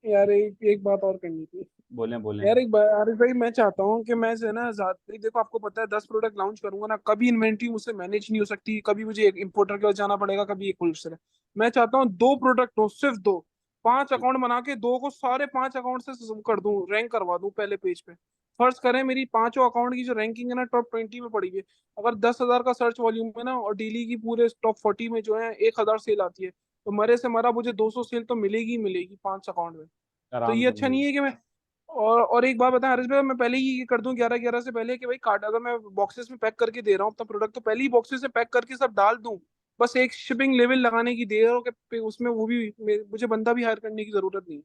यार एक एक बात और करनी थी। बोलें बोलें। यार एक बार आरिफ भाई, मैं चाहता हूँ कि मैं जो है ना ज्यादा, देखो आपको पता है 10 प्रोडक्ट लॉन्च करूंगा ना, कभी इन्वेंट्री मुझसे मैनेज नहीं हो सकती, कभी मुझे एक इंपोर्टर के पास जाना पड़ेगा, कभी एक होलसेलर। मैं चाहता हूँ 2 प्रोडक्ट हो, सिर्फ दो, 5 अकाउंट बना के दो को सारे 5 अकाउंट से कर दूं, रैंक करवा दूं पहले पेज पे। फर्ज करें मेरी पांचों अकाउंट की जो रैंकिंग है ना टॉप 20 में पड़ी है, अगर 10,000 का सर्च वॉल्यूम है ना और डेली की पूरे टॉप 40 में जो है 1,000 सेल आती है, तो मरे से मरा मुझे 200 सेल तो मिलेगी ही मिलेगी 5 अकाउंट में। तो आराम ये से अच्छा नहीं मिलेगी। है कि मैं, और एक बात बताएं हरीश भाई, मैं पहले ही ये कर दूं 11-11 से पहले कि भाई कार्ड अगर मैं बॉक्सेस में पैक करके दे रहा हूँ अपना प्रोडक्ट, तो पहले ही बॉक्सेस में पैक करके सब डाल दूं। बस एक शिपिंग लेवल लगाने की देर हो कि उसमें वो भी मुझे बंदा भी हायर करने की जरूरत नहीं।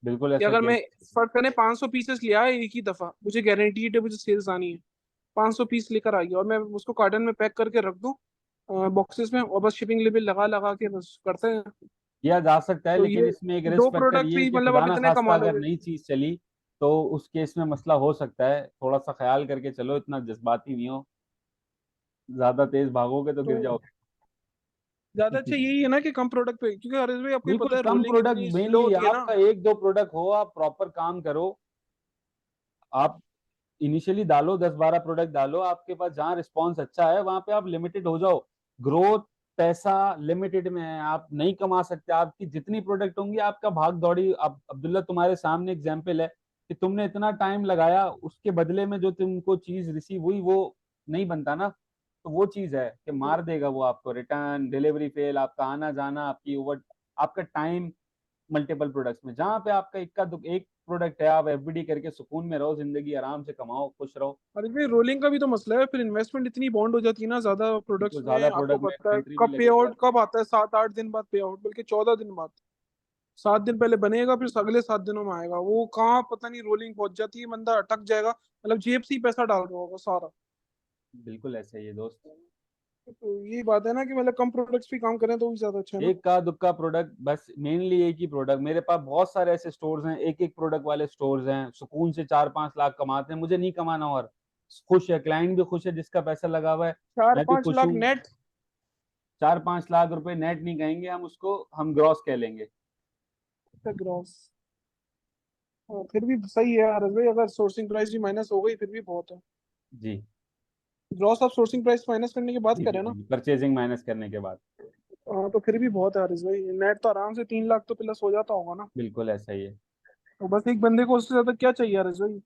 बिल्कुल कि ऐसा अगर किया मैं जा सकता है। फर्क करें 500 पीसेस ले आया एक ही दफा, मुझे गारंटीड है मुझे सेल्स आनी है, 500 पीस लेकर आ गया और मैं उसको कार्टन में पैक करके रख दूं बॉक्सेस में, और बस शिपिंग लेवल लगा लगा के बस करते हैं। किया जा सकता है, तो लेकिन ये इसमें एक रिस्क दो फैक्टर प्रोडक्ट ये है पे ही कि मतलब खुदा आप ना इतने खास्ता कमा अगर लोगे। नई चीज चली तो उस केस में मसला हो सकता है। थोड़ा सा ख्याल करके चलो, इतना जज्बाती नहीं हो, ज्यादा तेज भागोगे तो गिर तो जाओगे। ज्यादा अच्छा यही है ना कि कम प्रोडक्ट पे, क्योंकि हरीश भाई आपको ही बिल्कुल पता है कम रोलिंग प्रोडक्ट, इतनी स्लो मेनली होती है ना। आपका एक दो प्रोडक्ट हो, आप प्रॉपर काम करो। आप इनिशियली डालो, 10-12 प्रोडक्ट डालो, आपके पास जहाँ रिस्पॉन्स अच्छा है वहां पे आप लिमिटेड हो जाओ। ग्रोथ, पैसा लिमिटेड में है, आप नहीं कमा सकते। आपकी जितनी प्रोडक्ट होंगी आपका भाग दौड़ी, अब अब्दुल्ला तुम्हारे सामने एग्जाम्पल है कि तुमने इतना टाइम लगाया, उसके बदले में जो तुमको चीज रिसीव हुई वो नहीं बनता ना। तो वो चीज है कि मार देगा वो आपको, रिटर्न, डिलीवरी फेल, आपका आना जाना, आपकी ओवर, आपका टाइम, मल्टीपल प्रोडक्ट्स में। जहाँ पे आपका इक्का दुक एक प्रोडक्ट है, आप एफबीडी करके सुकून में रहो, जिंदगी आराम से कमाओ, खुश रहो। हरीश भाई रोलिंग का भी तो मसला है, फिर इन्वेस्टमेंट इतनी बॉन्ड हो जाती है ना ज्यादा प्रोडक्ट्स बिल्कुल, में, ज्यादा आपको प्रोडक्ट में पता है इन्वेंट्री भी कब पे लगेगी आउट आपकी। कब आता है, 7-8 दिन बाद पे आउट, बल्कि 14 दिन बाद। 7 दिन पहले बनेगा फिर अगले 7 दिनों में आएगा, वो कहाँ पता नहीं रोलिंग पहुंच जाती है, बंदा अटक जाएगा, मतलब जेब से ही पैसा डाल रहा होगा सारा। बिल्कुल ऐसा ही है दोस्त। तो यही बात है ना कि मतलब कम प्रोडक्ट्स पे काम करें तो भी ज्यादा अच्छा है ना। एक का दुक्का प्रोडक्ट, बस मेनली एक ही प्रोडक्ट। मेरे पास बहुत सारे ऐसे स्टोर्स हैं, एक एक प्रोडक्ट वाले स्टोर्स हैं, सुकून से 4-5 लाख कमाते हैं। मुझे नहीं कमाना, और खुश है, क्लाइंट भी खुश है जिसका पैसा लगा हुआ है, चार मैं भी पांच खुश लाख हूँ। नेट 4-5 लाख रुपए नेट नहीं कहेंगे हम उसको, हम ग्रॉस कह लेंगे। ग्रॉस। फिर भी सही है यार भाई, अगर सोर्सिंग प्राइस भी माइनस हो गई फिर भी बहुत है। जी ग्रॉस आप सोर्सिंग प्राइस माइनस करने की बात जी जी करें ना। जी, परचेजिंग माइनस करने के बाद। हाँ तो फिर भी बहुत है हरीश भाई, नेट तो आराम से 3 लाख तो प्लस हो जाता होगा ना। बिल्कुल ऐसा ही है। तो बस एक बंदे को उससे ज्यादा क्या चाहिए हरीश भाई।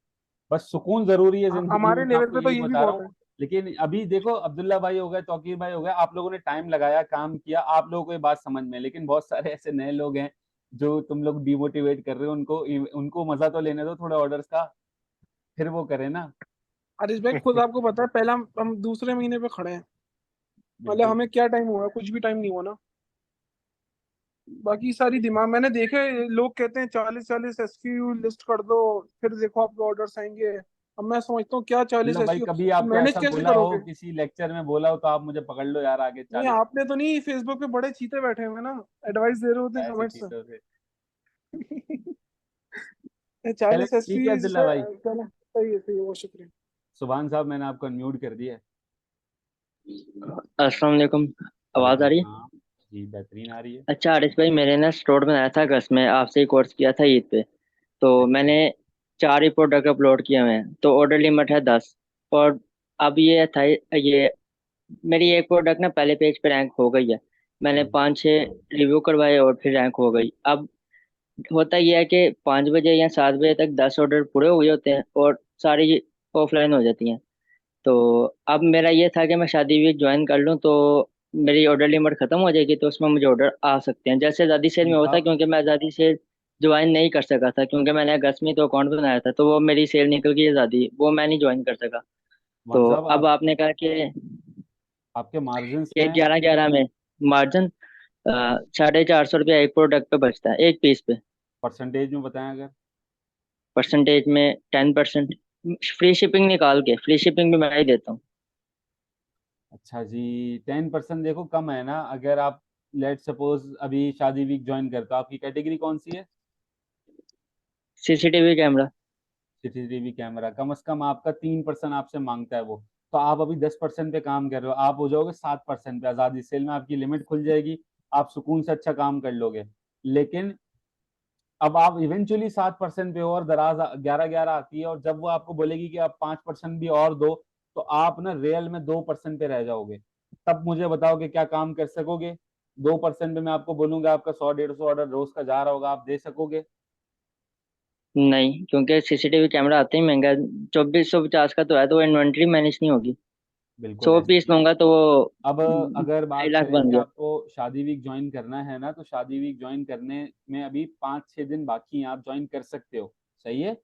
बस सुकून जरूरी है जिंदगी में, हमारे मैं लेवल आपको पे तो यही ये भी बता रहा बहुत हूँ। है। लेकिन अभी देखो, अब्दुल्ला भाई हो गए, तौकीर भाई हो गए, आप लोगों ने टाइम लगाया, काम किया, आप लोगों को ये बात समझ में है। लेकिन बहुत सारे ऐसे नए लोग हैं जो तुम लोग डिमोटिवेट कर रहे हो, उनको उनको मजा तो लेने दो थोड़े ऑर्डर्स का, फिर वो करे ना। हरीश भाई खुद आपको पता है, पहला हम दूसरे महीने पे खड़े हैं, मतलब बिल्कुल। हमें क्या टाइम हुआ, कुछ भी टाइम नहीं हुआ ना। बाकी सारी दिमाग मैंने देखे, लोग कहते हैं 40-40 SKU लिस्ट कर दो फिर देखो आपके ऑर्डर्स आएंगे। अब मैं समझता हूँ क्या चालीस अब्दुल्ला भाई, एसक्यू कभी आपको मैनेज ऐसा कैसे बोला हो, करोगे। किसी लेक्चर में बोला हो, तो आप मुझे पकड़ लो यार, आगे नहीं 40 आपने तो नहीं, फेसबुक पे बड़े चीते बैठे हुए हैं ना, एडवाइस दे रहे होते हैं ऐसी कमेंट्स चीजों से। में। चले 40 SKU ठीक है अब्दुल्ला भाई। चलो सही है बहुत शुक्रिया। सुभान साहब, मैंने आपको अनम्यूट कर दिया है। अस्सलाम वालेकुम। आवाज़ वालेकुम आ रही है? सलाम। जी बेहतरीन आ रही है। अच्छा आरिफ भाई, मैंने ना स्टोर बनाया था अगस्त में, आपसे ही कोर्स किया था ईद पे। तो अच्छा। मैंने 4 ही प्रोडक्ट अपलोड किए हुए हैं, तो ऑर्डर लिमिट है 10। और अब ये था, ये मेरी एक प्रोडक्ट ना पहले पेज पे रैंक हो गई है। मैंने हम्म। 5-6 रिव्यू करवाए और फिर रैंक हो गई। अब होता यह है कि 5 बजे या 7 बजे तक 10 ऑर्डर पूरे हुए होते हैं और सारी ऑफलाइन हो जाती हैं। तो अब मेरा ये था कि मैं शादी वीक ज्वाइन कर लूँ तो मेरी ऑर्डर लिमिट खत्म हो जाएगी, तो उसमें मुझे ऑर्डर आ सकते हैं जैसे आज़ादी सेल में सुभान होता है, साहब। क्योंकि मैं आज़ादी सेल ज्वाइन नहीं कर सका था क्योंकि मैंने अगस्त में तो अकाउंट बनाया था, तो वो मेरी सेल निकल गई आज़ादी, वो मैं नहीं ज्वाइन कर सका। सुभान तो साहब, अब आप आपने कहा कि आपके मार्जिन क्या एक हैं? 11-11 में मार्जिन 450 रुपया एक प्रोडक्ट पे बचता है, एक पीस पे। परसेंटेज में बताएं अगर। परसेंटेज में 10%। फ्री शिपिंग निकाल के, फ्री शिपिंग भी मैं ही देता हूँ। अच्छा जी, 10% देखो कम है ना। अगर आप लेट सपोज अभी शादी वीक ज्वाइन करते हो, आपकी कैटेगरी कौन सी है? CCTV camera. सीसीटीवी कैमरा, कम से कम आपका 3% आपसे मांगता है वो। तो आप अभी 10% पे काम कर रहे हो, आप हो जाओगे 7% पे। आजादी सेल में आपकी लिमिट खुल जाएगी, आप सुकून से अच्छा काम कर लोगे। लेकिन अब आप इवेंचुअली 7% पे हो और दराज 11-11 आती है, और जब वो आपको बोलेगी कि आप 5% भी और दो, तो आप ना रियल में 2% पे रह जाओगे। तब मुझे बताओ कि क्या काम कर सकोगे? 2% पे मैं आपको बोलूंगा आपका 100-150 ऑर्डर रोज का जा रहा होगा, आप दे सकोगे? नहीं, क्योंकि सीसीटीवी कैमरा आते ही महंगा है। 2450 का तो है, तो वो इन्वेंट्री मैनेज नहीं होगी। बिल्कुल 100 पीस ऐसे ही। लूंगा तो वो अब अगर 2.5 लाख करें बन कि गया। आपको शादी वीक ज्वाइन करना है ना, तो शादी वीक ज्वाइन करने में अभी 5-6 दिन बाकी हैं, आप ज्वाइन कर सकते हो। सही है।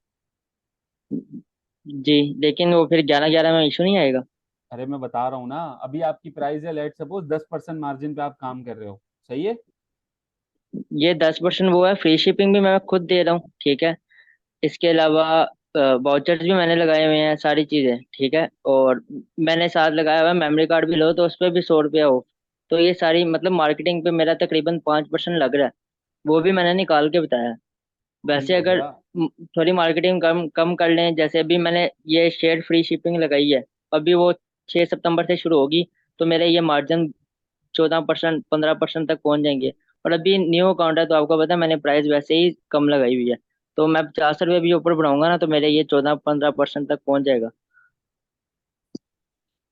जी, लेकिन वो फिर 11-11 में इशू नहीं आएगा? अरे मैं बता रहा हूँ ना, अभी आपकी प्राइस है, लेट सपोज 10% मार्जिन पे आप काम कर रहे हो। सही है। ये 10% वो है, फ्री शिपिंग भी मैं खुद दे रहा हूँ, ठीक है। इसके अलावा वाउचर्स भी मैंने लगाए हुए हैं, सारी चीजें ठीक है। और मैंने साथ लगाया हुआ है मेमोरी कार्ड भी लो तो उस पर भी 100 रुपया हो। तो ये सारी मतलब मार्केटिंग पे मेरा तकरीबन 5% लग रहा है। वो भी मैंने निकाल के बताया। ठीक वैसे हो अगर गया। थोड़ी मार्केटिंग कम कम कर लें, जैसे अभी मैंने ये शेयर फ्री शिपिंग लगाई है, अभी वो 6 सितंबर से शुरू होगी, तो मेरे ये मार्जिन 14%, 15% तक पहुंच जाएंगे। और अभी न्यू अकाउंट है तो आपको पता है मैंने प्राइस वैसे ही कम लगाई हुई है। तो मैं 50 रुपये भी ऊपर बढ़ाऊंगा ना, तो मेरे ये 14-15% तक पहुंच जाएगा।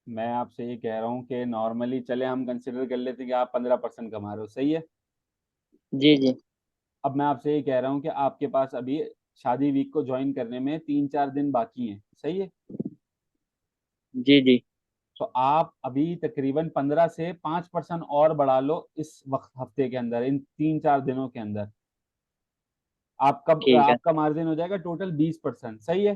मैं आपसे ये कह रहा हूँ कि नॉर्मली चले हम कंसिडर कर लेते हैं कि आप 15% कमा रहे हो। सही है। जी जी। अब मैं आपसे ये कह रहा हूँ कि आपके पास अभी शादी वीक को ज्वाइन करने में 3-4 दिन बाकी हैं। सही है। जी जी। तो आप अभी तकरीबन 15 से 5% और बढ़ा लो इस वक्त, हफ्ते के अंदर, इन 3-4 दिनों के अंदर आपका ठीक है। आपका मार्जिन हो जाएगा टोटल 20%। सही है।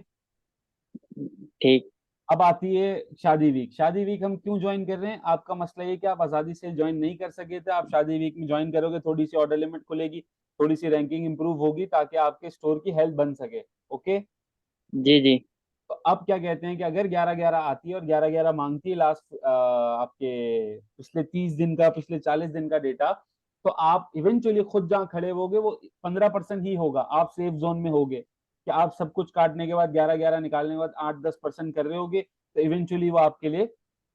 ठीक। अब आती है शादी वीक। शादी वीक हम क्यों ज्वाइन कर रहे हैं? आपका मसला ये कि आप आज़ादी से ज्वाइन नहीं कर सके थे, आप शादी वीक में ज्वाइन करोगे, थोड़ी सी ऑर्डर लिमिट खुलेगी, थोड़ी सी रैंकिंग इंप्रूव होगी, ताकि आपके स्टोर की हेल्थ बन सके। ओके। जी जी। तो अब क्या कहते हैं कि अगर 11-11 आती है और 11-11 मांगती है लास्ट आपके पिछले 30 दिन का, पिछले 40 दिन का डेटा, तो आप इवेंचुअली खुद जहां खड़े होगे वो 15% ही होगा। आप सेफ जोन में होगे कि आप सब कुछ काटने के बाद 11-11 निकालने के बाद 8-10% कर रहे होगे, तो इवेंचुअली वो आपके लिए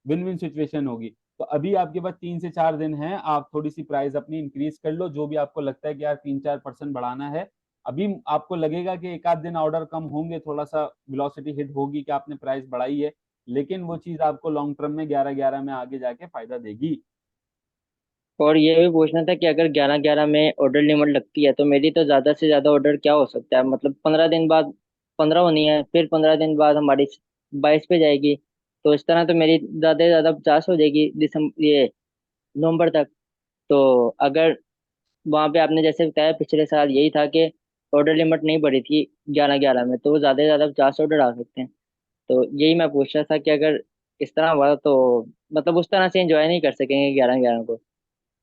विन विन सिचुएशन होगी। तो अभी आपके पास 3 से 4 दिन हैं, आप थोड़ी सी प्राइस अपनी इंक्रीज कर लो, जो भी आपको लगता है कि यार 3-4% बढ़ाना है। अभी आपको लगेगा कि एक आध दिन ऑर्डर कम होंगे, थोड़ा सा वेलोसिटी हिट होगी कि आपने प्राइस बढ़ाई है, लेकिन वो चीज आपको लॉन्ग टर्म में 11-11 में आगे जाके फायदा देगी। और ये भी पूछना था कि अगर 11-11 में ऑर्डर लिमिट लगती है तो मेरी तो ज्यादा से ज्यादा ऑर्डर क्या हो सकता है? मतलब 15 दिन बाद 15 होनी है, फिर 15 दिन बाद हमारी 22 पे जाएगी। तो इस तरह तो मेरी ज्यादा से ज्यादा 50 हो जाएगी दिसंबर, ये नवंबर तक। तो अगर वहां पे आपने जैसे बताया पिछले साल यही था कि ऑर्डर लिमिट नहीं बढ़ी थी 11-11 में, तो वो ज्यादा से ज्यादा 50 ऑर्डर आ सकते हैं। तो यही मैं पूछ रहा था कि अगर इस तरह हुआ तो मतलब उस तरह से एंजॉय नहीं कर सकेंगे 11-11 को।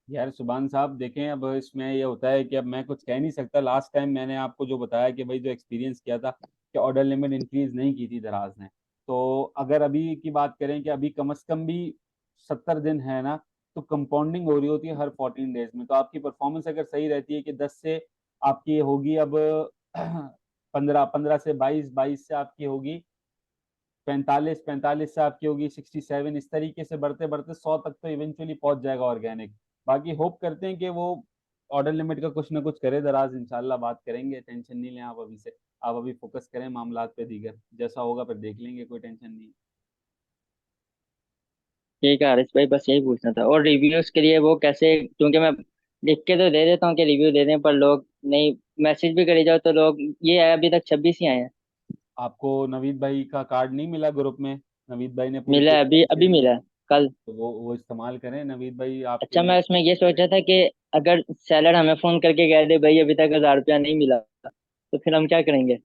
यार सुभान साहब देखें, अब इसमें ये होता है कि अब मैं कुछ कह नहीं सकता। लास्ट टाइम मैंने आपको जो बताया कि भाई जो एक्सपीरियंस किया था कि ऑर्डर लिमिट इंक्रीज नहीं की थी दराज ने। तो अगर अभी की बात करें कि अभी कम से कम भी 70 दिन है ना, तो कंपाउंडिंग हो रही होती है हर 14 डेज में। तो आपकी परफॉर्मेंस अगर सही रहती है कि 10 से आपकी होगी अब 15, 15 से 22, 22 से आपकी होगी 45, 45 से आपकी होगी 67, इस तरीके से बढ़ते बढ़ते 100 तक तो इवेंचुअली पहुंच जाएगा ऑर्गेनिक। बाकी होप करते हैं कि वो ऑर्डर लिमिट का कुछ ना कुछ करे दराज, इंशाल्लाह बात करेंगे, टेंशन नहीं लें आप अभी से। आप अभी फोकस करें मामलात पे, दीगर जैसा होगा फिर देख लेंगे, कोई टेंशन नहीं। ठीक है हारिस भाई, बस यही पूछना था। और रिव्यूज के लिए वो कैसे? क्योंकि मैं लिख के तो दे देता हूँ कि रिव्यू दे दें, पर लोग नहीं, मैसेज भी करी जाओ तो लोग, ये है अभी तक 26 ही आए हैं। आपको नवीद भाई का कार्ड नहीं मिला ग्रुप में? नवीद भाई ने पूरी मिला है, अभी पेशकश अभी करी है, मिला है, कल। तो वो इस्तेमाल करें। नवीद भाई आपके अच्छा, लिए। मैं उसमें ये सोच रहा था कि अगर सेलर हमें फोन करके कह दे भाई अभी तक 1000 रुपया नहीं मिला, तो फिर हम क्या करेंगे?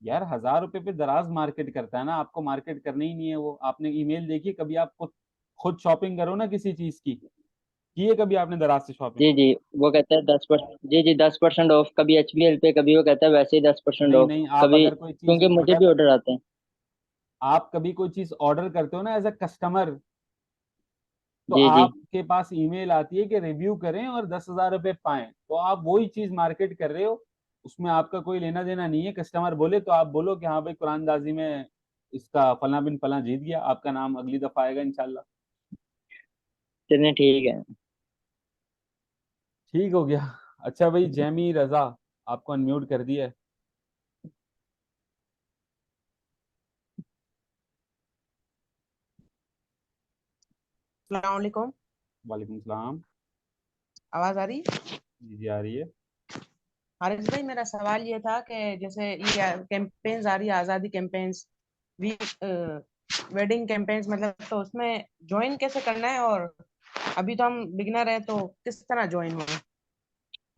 यार 1000 रुपये पे दराज मार्केट करता है ना, आपको मार्केट करनी ही नहीं है वो। आपने ईमेल देखी कभी? आप खुद शॉपिंग करो ना किसी चीज की है कभी आपने दराज से शॉपिंग? जी जी। वो कहता है 10%, जी जी 10% ऑफ, कभी HBL पे, कभी वो कहता है वैसे ही 10% नहीं ऑफ। नहीं, आप कभी, अगर कोई चीज क्योंकि मुझे ऑर्डर, भी ऑर्डर आते हैं। आप कभी कोई चीज ऑर्डर करते हो ना एज अ कस्टमर, तो जी जी। आपके पास ईमेल आती है कि रिव्यू करें और 10,000 रुपये पाएं, तो आप वही चीज मार्केट कर रहे हो। उसमें आपका कोई लेना देना नहीं है। कस्टमर बोले तो आप बोलो कि हाँ भाई कुरानदाजी में इसका फला बिन फला जीत गया, आपका नाम अगली दफा आएगा इंशाल्लाह। चलिए ठीक है। ठीक हो गया। अच्छा भाई, जैमी रजा, आपको अनम्यूट कर दिया है। अस्सलाम। वालेकुम सलाम। आवाज आ रही? जी जी आ रही है। हारिस भाई, मेरा सवाल ये था कि जैसे ये कैंपेन्स आ रही है, आज़ादी कैंपेन्स, वी वेडिंग कैंपेन्स, मतलब तो उसमें ज्वाइन कैसे करना है, और अभी तो हम बिगिनर हैं तो किस तरह ज्वाइन हुए?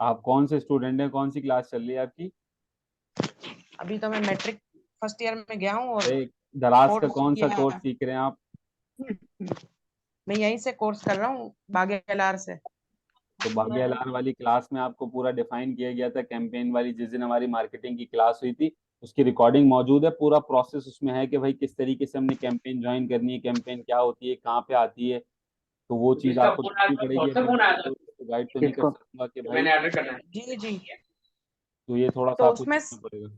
आप कौन से स्टूडेंट हैं, कौन सी क्लास चल रही है आपकी? अभी तो मैं मैट्रिक फर्स्ट ईयर में गया हूँ और अरे दराज का कोर्स कौन सा किया। कोर्स सीख रहे हैं आप? मैं यहीं से कोर्स कर रहा हूँ, बागेलार से। तो बागी अलार वाली क्लास में आपको पूरा डिफाइन किया गया था कैंपेन वाली, जिस दिन हमारी मार्केटिंग की क्लास हुई थी उसकी रिकॉर्डिंग मौजूद है, पूरा प्रोसेस उसमें है कि भाई किस तरीके से हमने कैंपेन ज्वाइन करनी है, कैंपेन क्या होती है, कहाँ पे आती है। तो वो चीज़ जिसका आपको फोन आया देखनी था, पड़ेगी। व्हाट्सएप अभी फोन मैं आया था आपको गाइड तो नहीं कर किसको? सकूंगा कि कि भाई, मैंने ऑर्डर करना है। जी जी। तो ये थोड़ा सा तो आपको देखना पड़ेगा।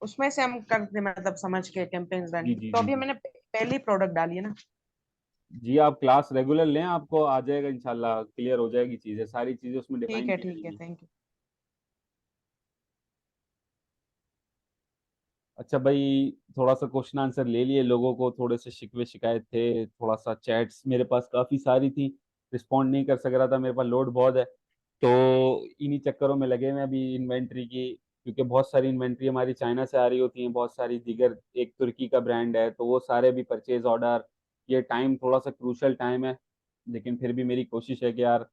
उसमें से हम करते, मतलब समझ के कैंपेन्स जी रन। जी तो जी अभी जी। मैंने पहली प्रोडक्ट डाली है ना। जी आप क्लास रेगुलर लें, आपको आ जाएगा इंशाल्लाह, क्लियर हो जाएगी चीज़ें, सारी चीज़ें उसमें डिफाइन की ठीक है, जाएंगी। Thank you. अच्छा भाई, थोड़ा सा क्वेश्चन आंसर ले लिए, लोगों को थोड़े से शिकवे शिकायत थे, थोड़ा सा चैट्स मेरे पास काफ़ी सारी थी, रिस्पॉन्ड नहीं कर सक रहा था, मेरे पास लोड बहुत है। तो इन्हीं चक्करों में लगे हुए हैं अभी इन्वेंट्री की, क्योंकि बहुत सारी इन्वेंट्री हमारी चाइना से आ रही होती है, बहुत सारी दीगर, एक तुर्की का ब्रांड है, तो वो सारे भी परचेज ऑर्डर, ये टाइम थोड़ा सा क्रूशल टाइम है। लेकिन फिर भी मेरी कोशिश है कि यार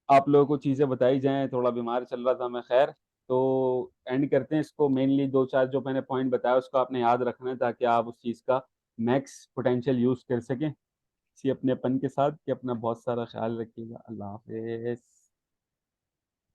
आप लोगों को चीज़ें बताई जाएं, थोड़ा बीमार चल रहा था मैं, खैर। तो एंड करते हैं इसको, मेनली दो चार जो मैंने पॉइंट बताया उसको आपने याद रखना है, ताकि आप उस चीज़ का मैक्स पोटेंशियल यूज़ कर सकें इसी अपनेपन के साथ। कि अपना बहुत सारा ख्याल रखिएगा। अल्लाह हाफिज़।